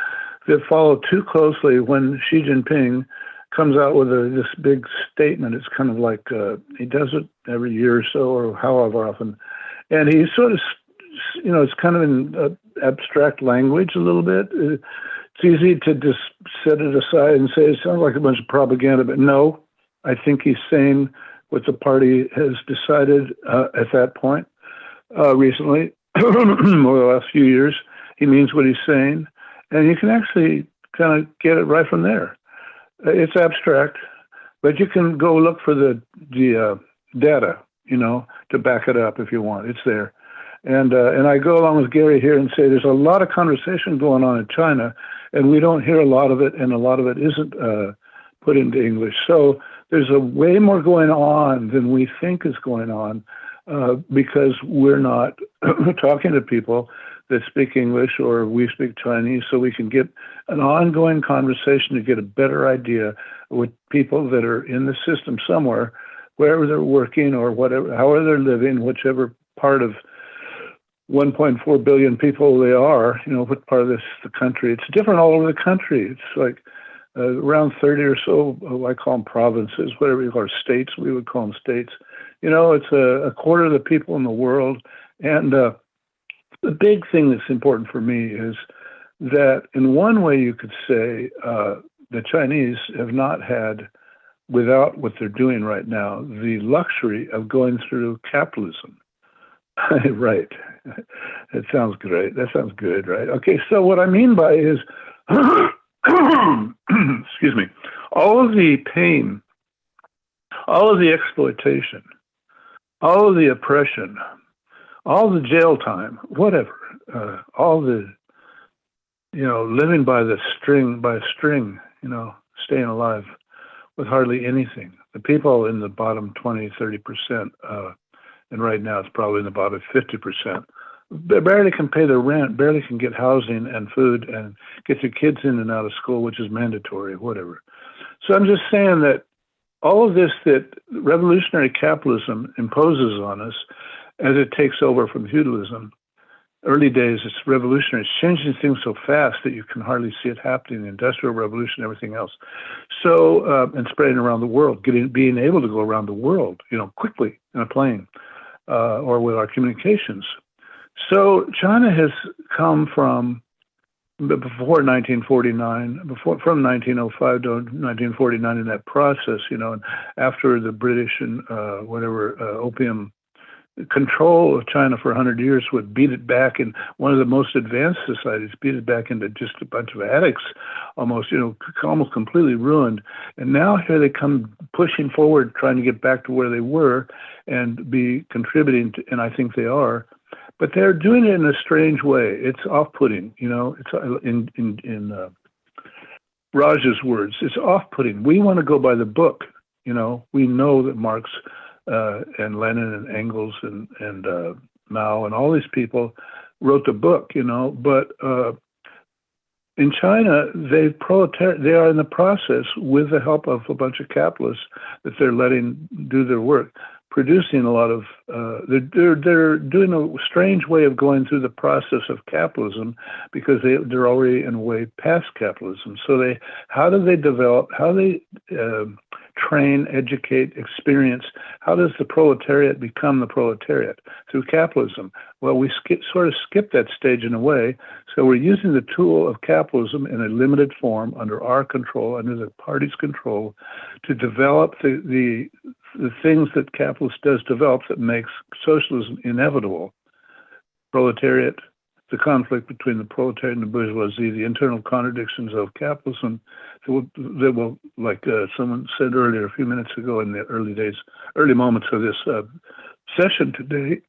that follow too closely when Xi Jinping comes out with this big statement. It's kind of like he does it every year or so, or however often. And he sort of, it's kind of in abstract language a little bit. It's easy to just set it aside and say it sounds like a bunch of propaganda, but no, I think he's saying what the party has decided at that point recently, over the last few years. He means what he's saying, and you can actually kind of get it right from there. It's abstract, but you can go look for the data, to back it up if you want. It's there. And I go along with Gary here and say there's a lot of conversation going on in China, and we don't hear a lot of it, and a lot of it isn't put into English. So there's a way more going on than we think is going on because we're not talking to people that speak English or we speak Chinese, so we can get an ongoing conversation to get a better idea with people that are in the system somewhere, wherever they're working or whatever, however they're living, whichever part of 1.4 billion people they are, what part of the country. It's different all over the country. It's like around 30 or so, I call them provinces, whatever you call them, states, we would call them states. It's a quarter of the people in the world. And the big thing that's important for me is that in one way you could say the Chinese have not had, without what they're doing right now, the luxury of going through capitalism. Right. That sounds great. That sounds good, right? Okay, so what I mean by is, excuse me, all of the pain, all of the exploitation, all of the oppression, all the jail time, whatever, all the, living by a string, staying alive with hardly anything. The people in the bottom 20, 30%, and right now it's probably in the bottom 50%, they barely can pay their rent, barely can get housing and food and get their kids in and out of school, which is mandatory, whatever. So I'm just saying that all of this that revolutionary capitalism imposes on us as it takes over from feudalism, early days, it's revolutionary. It's changing things so fast that you can hardly see it happening, the Industrial Revolution, everything else. So, and spreading around the world, being able to go around the world, quickly in a plane or with our communications. So China has come from before 1949, from 1905 to 1949 in that process, and after the British and opium control of China for 100 years would beat it back, in one of the most advanced societies, beat it back into just a bunch of addicts, almost completely ruined. And now here they come pushing forward, trying to get back to where they were and be contributing to, and I think they are. But they're doing it in a strange way. It's off-putting, it's in Raj's words, it's off-putting. We want to go by the book, we know that Marx and Lenin and Engels and Mao and all these people wrote the book, but in China, they are in the process, with the help of a bunch of capitalists that they're letting do their work, producing a lot of, they're doing a strange way of going through the process of capitalism because they're already in a way past capitalism. So how do they develop, how do they train, educate, experience, how does the proletariat become the proletariat? Through capitalism. Well, we sort of skip that stage in a way. So we're using the tool of capitalism in a limited form under our control, under the party's control, to develop the things that capitalist does develop that makes socialism inevitable. Proletariat, the conflict between the proletariat and the bourgeoisie, the internal contradictions of capitalism that will, like someone said earlier, a few minutes ago in the early moments of this session today,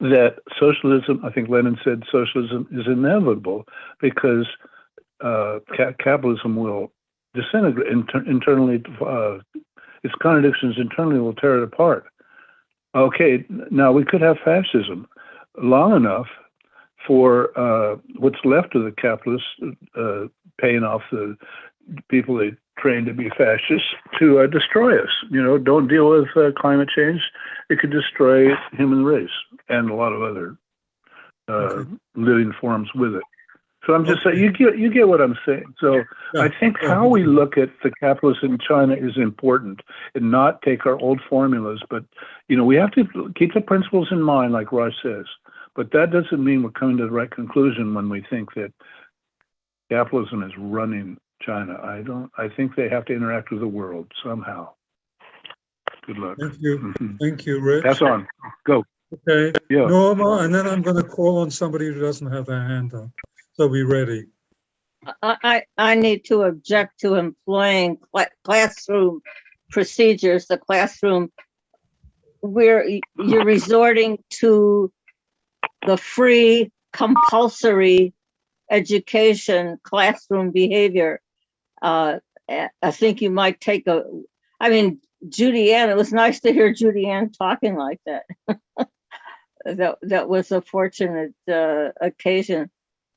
that socialism, I think Lenin said socialism is inevitable because capitalism will disintegrate internally. Its contradictions internally will tear it apart. Okay, now we could have fascism. long enough for what's left of the capitalists paying off the people they trained to be fascists to destroy us. Don't deal with climate change. It could destroy human race and a lot of other living forms with it. So I'm just saying, you get what I'm saying. So I think how we look at the capitalists in China is important, and not take our old formulas. But we have to keep the principles in mind, like Raj says. But that doesn't mean we're coming to the right conclusion when we think that capitalism is running China. I think they have to interact with the world somehow. Good luck. Thank you. Thank you, Rich. Pass on. Go. Okay. Yeah. Norma, and then I'm going to call on somebody who doesn't have their hand up. So be ready. I need to object to employing classroom procedures, the classroom where you're resorting to the free compulsory education classroom behavior. I think you might take Judy Ann, it was nice to hear Judy Ann talking like that. That was a fortunate occasion.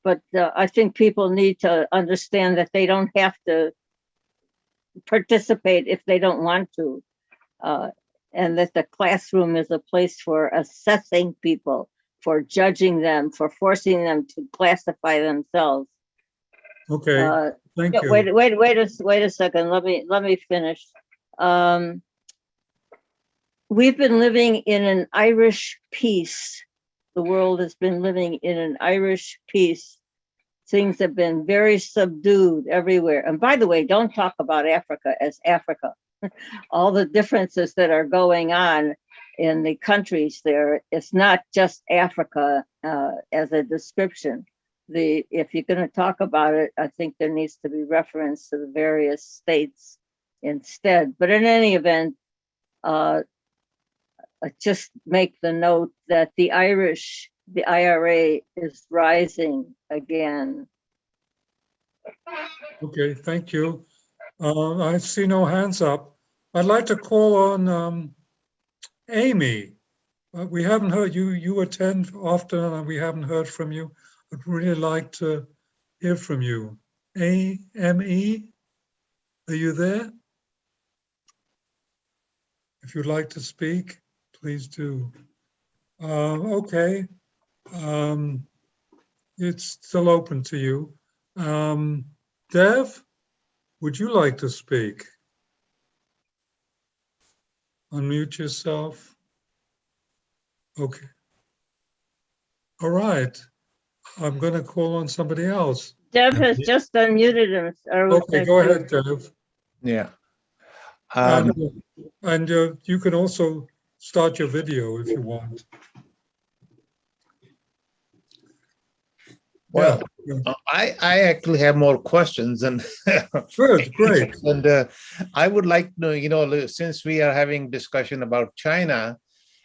But I think people need to understand that they don't have to participate if they don't want to. And that the classroom is a place for assessing people, for judging them, for forcing them to classify themselves. Okay, thank you. Wait a second. Let me finish. We've been living in an Irish peace. The world has been living in an Irish peace. Things have been very subdued everywhere. And by the way, don't talk about Africa as Africa. All the differences that are going on in the countries there, it's not just Africa as a description. If you're going to talk about it, I think there needs to be reference to the various states instead. But in any event, just make the note that the IRA is rising again. Okay, thank you. I see no hands up. I'd like to call on Amy. We haven't heard you. You attend often, and we haven't heard from you. I'd really like to hear from you. AME, are you there? If you'd like to speak, please do. Okay. It's still open to you. Dev, would you like to speak? Unmute yourself. Okay. All right. I'm going to call on somebody else. Dev has just unmuted him. Okay, go ahead, Dev. Yeah. And you can also start your video if you want. Well, yeah. I actually have more questions and Good, great. And I would like to know, since we are having discussion about China,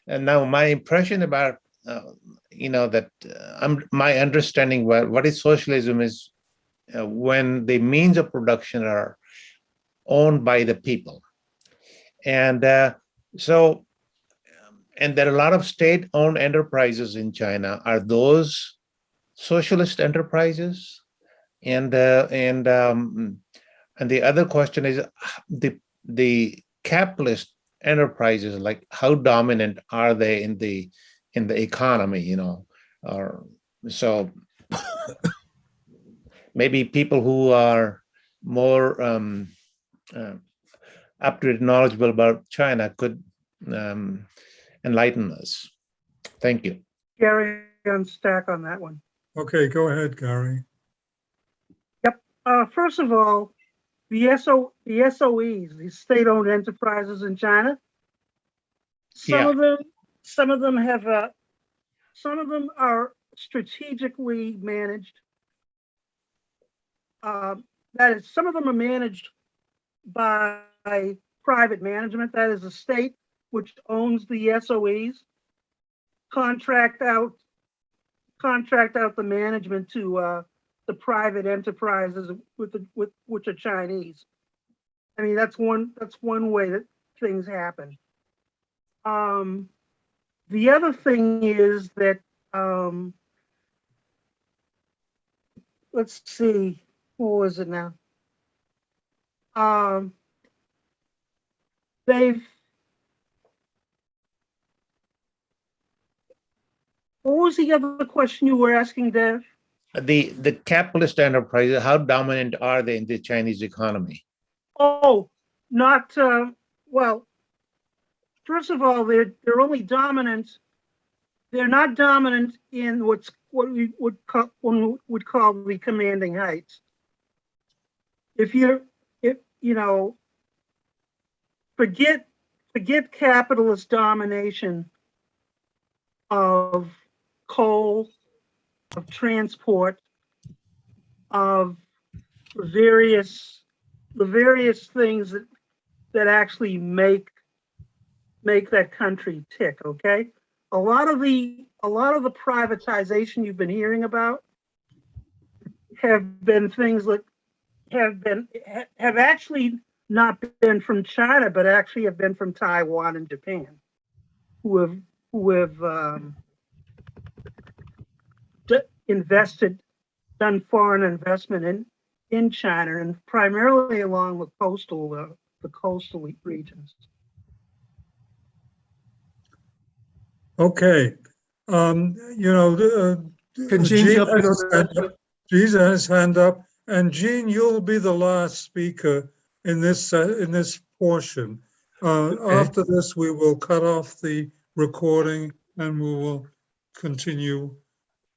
and now my impression about that my understanding what is socialism is when the means of production are owned by the people, and so there are a lot of state-owned enterprises in China. Are those socialist enterprises? And the other question is the capitalist enterprises, like how dominant are they in the economy? Or so maybe people who are more up to date, knowledgeable about China could enlighten us. Thank you. Gary on stack on that one. Okay, go ahead, Gary. Yep. First of all, the SOEs, these state-owned enterprises in China, some of them are strategically managed. That is, some of them are managed by private management. That is, a state which owns the SOEs, contract out the management to the private enterprises which are Chinese. I mean, that's one way that things happen. The other thing is that let's see, what was it now? They've, what was the other question you were asking, Dev? The capitalist enterprises, how dominant are they in the Chinese economy? Oh, not, well, first of all, they're only dominant. They're not dominant in what we would call the commanding heights. If you know, forget capitalist domination of coal, of transport, of the various things that actually make that country tick. Okay, a lot of the privatization you've been hearing about have been things that have actually not been from China, but actually have been from Taiwan and Japan, who have done foreign investment in China, and primarily along the coastal regions. Okay. Can Gene jump in on that? Gene has his hand up, and Gene, you'll be the last speaker in this portion. After this, we will cut off the recording and we will continue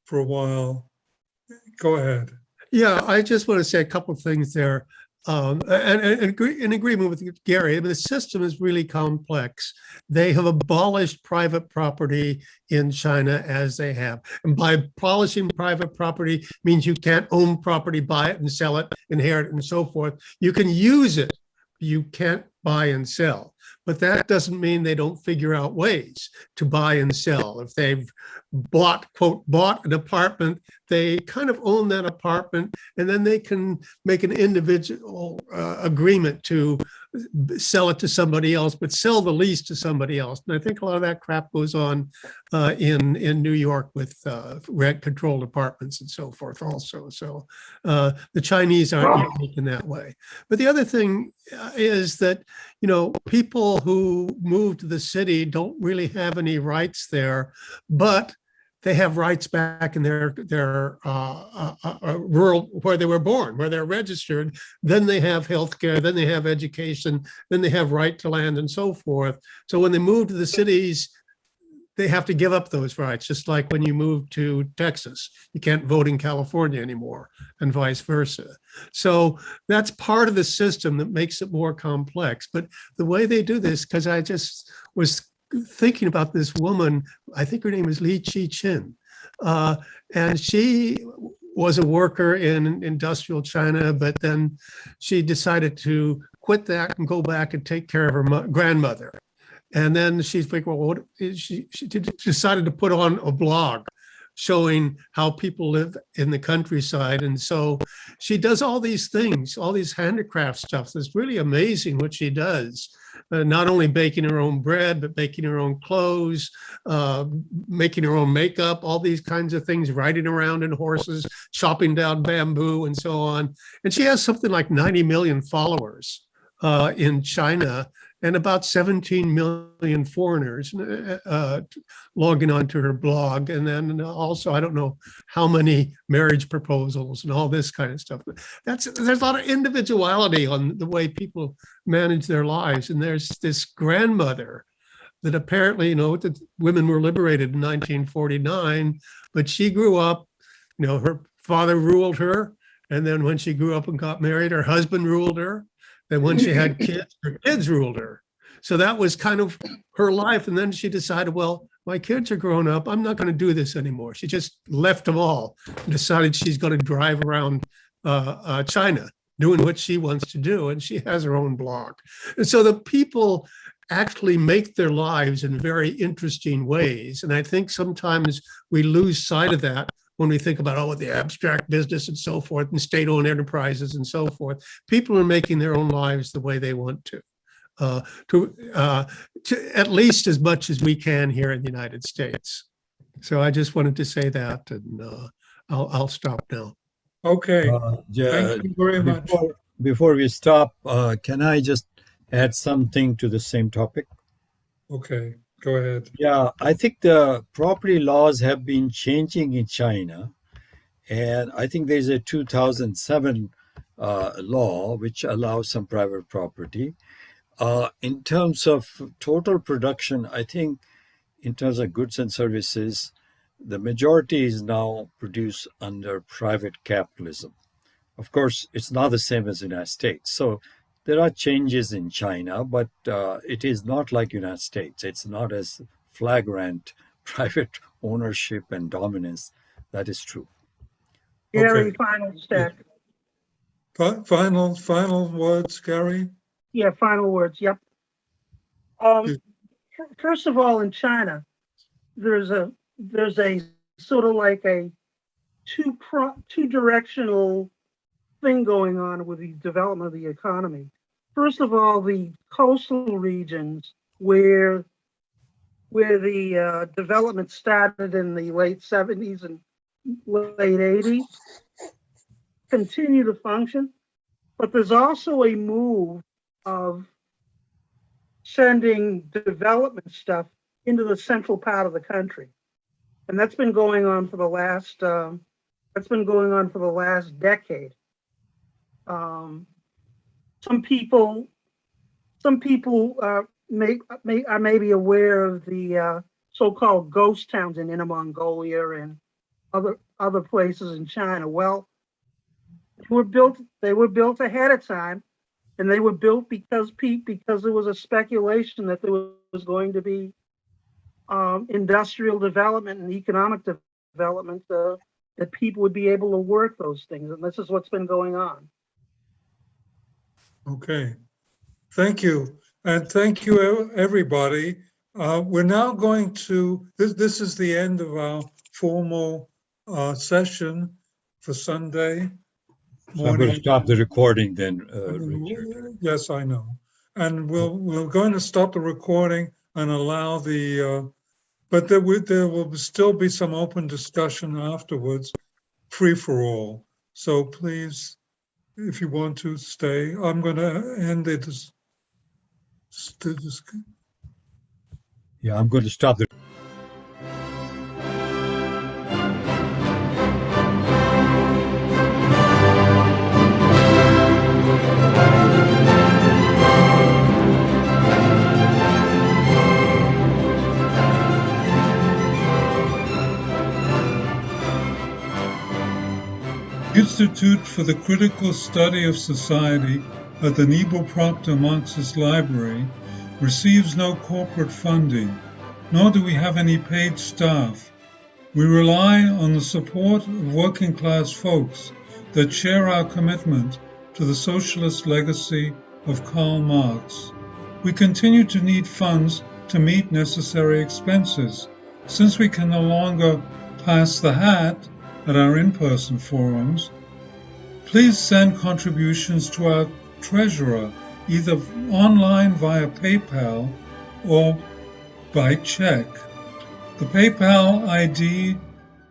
for a while. Go ahead. Yeah, I just want to say a couple of things there. And in agreement with Gary, I mean, the system is really complex. They have abolished private property in China as they have. And by abolishing private property means you can't own property, buy it and sell it, inherit it and so forth. You can use it, you can't buy and sell. But that doesn't mean they don't figure out ways to buy and sell. If they've bought an apartment, they kind of own that apartment, and then they can make an individual agreement to sell it to somebody else, but sell the lease to somebody else. And I think a lot of that crap goes on in New York with rent-controlled apartments and so forth also. So the Chinese aren't unique in that way. But the other thing is that, you know, people who move to the city don't really have any rights there, but they have rights back in their rural, where they were born, where they're registered. Then they have healthcare, then they have education, then they have right to land and so forth. So when they move to the cities, they have to give up those rights, just like when you move to Texas, you can't vote in California anymore, and vice versa. So that's part of the system that makes it more complex. But the way they do this, because I just was thinking about this woman, I think her name is Li Chi-chin, and she was a worker in industrial China, but then she decided to quit that and go back and take care of her grandmother. And then she figured, well, she decided to put on a blog showing how people live in the countryside. And so she does all these things, all these handicraft stuff. It's really amazing what she does. Not only baking her own bread, but making her own clothes, making her own makeup, all these kinds of things, riding around in horses, chopping down bamboo and so on. And she has something like 90 million followers in China, and about 17 million foreigners logging onto her blog. And then also, I don't know how many marriage proposals and all this kind of stuff. There's a lot of individuality on the way people manage their lives. And there's this grandmother that apparently, you know, the women were liberated in 1949, but she grew up, you know, her father ruled her. And then when she grew up and got married, her husband ruled her. Then when she had kids, her kids ruled her. So that was kind of her life. And then she decided, well, my kids are grown up. I'm not going to do this anymore. She just left them all and decided she's going to drive around China doing what she wants to do. And she has her own blog. And so the people actually make their lives in very interesting ways. And I think sometimes we lose sight of that when we think about, oh, the abstract business and so forth, and state-owned enterprises and so forth. People are making their own lives the way they want to at least as much as we can here in the United States. So I just wanted to say that, and I'll stop now. Okay, Yeah, thank you very much. before we stop, can I just add something to the same topic? Okay, go ahead. Yeah, I think the property laws have been changing in China. And I think there's a 2007 law which allows some private property. In terms of total production, I think in terms of goods and services, the majority is now produced under private capitalism. Of course, it's not the same as the United States. So there are changes in China, but it is not like United States. It's not as flagrant private ownership and dominance. That is true. Gary, Okay. final step. Final words, Gary? Yeah, final words. Yep. First of all, in China, there's a sort of like a two-directional thing going on with the development of the economy. First of all, the coastal regions where the development started in the late 70s and late 80s continue to function, but there's also a move of sending development stuff into the central part of the country, and that's been going on for the last decade. Some people are maybe aware of the so-called ghost towns in Inner Mongolia and other places in China. Well, they were built ahead of time, and they were built because there was a speculation that there was going to be industrial development and economic development, that people would be able to work those things, and this is what's been going on. Okay, thank you. And thank you, everybody. We're now going to, this is the end of our formal session for Sunday So I'm going to stop the recording then, Richard. Yes, I know. And we're going to stop the recording and allow the, but there will still be some open discussion afterwards, free for all. So please, if you want to stay, I'm going to end it. Yeah, I'm going to stop the. Institute for the Critical Study of Society at the Niebuhr Proctor Marxist Library receives no corporate funding, nor do we have any paid staff. We rely on the support of working class folks that share our commitment to the socialist legacy of Karl Marx. We continue to need funds to meet necessary expenses. Since we can no longer pass the hat at our in-person forums, please send contributions to our treasurer, either online via PayPal or by check. The PayPal ID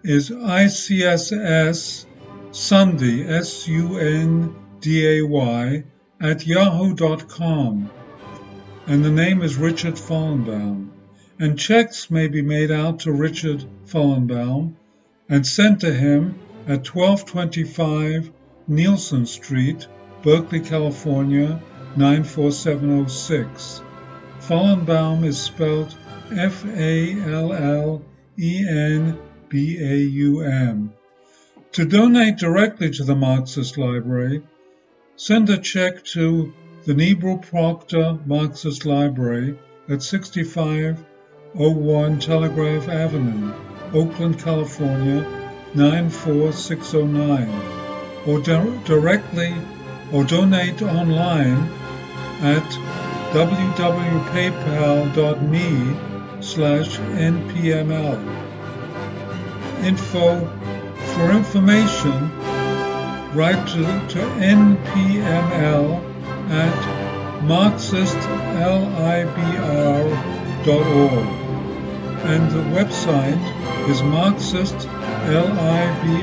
is ICSS Sunday, SUNDAY, @yahoo.com, and the name is Richard Fallenbaum. And checks may be made out to Richard Fallenbaum and sent to him at 1225 Nielsen Street, Berkeley, California, 94706. Fallenbaum is spelled Fallenbaum. To donate directly to the Marxist Library, send a check to the Niebuhr Proctor Marxist Library at 6501 Telegraph Avenue, Oakland, California, 94609, or directly or donate online at www.paypal.me/npml. For information, write to npml at marxistlibr.org, and the website is Marxist, LIBR.org.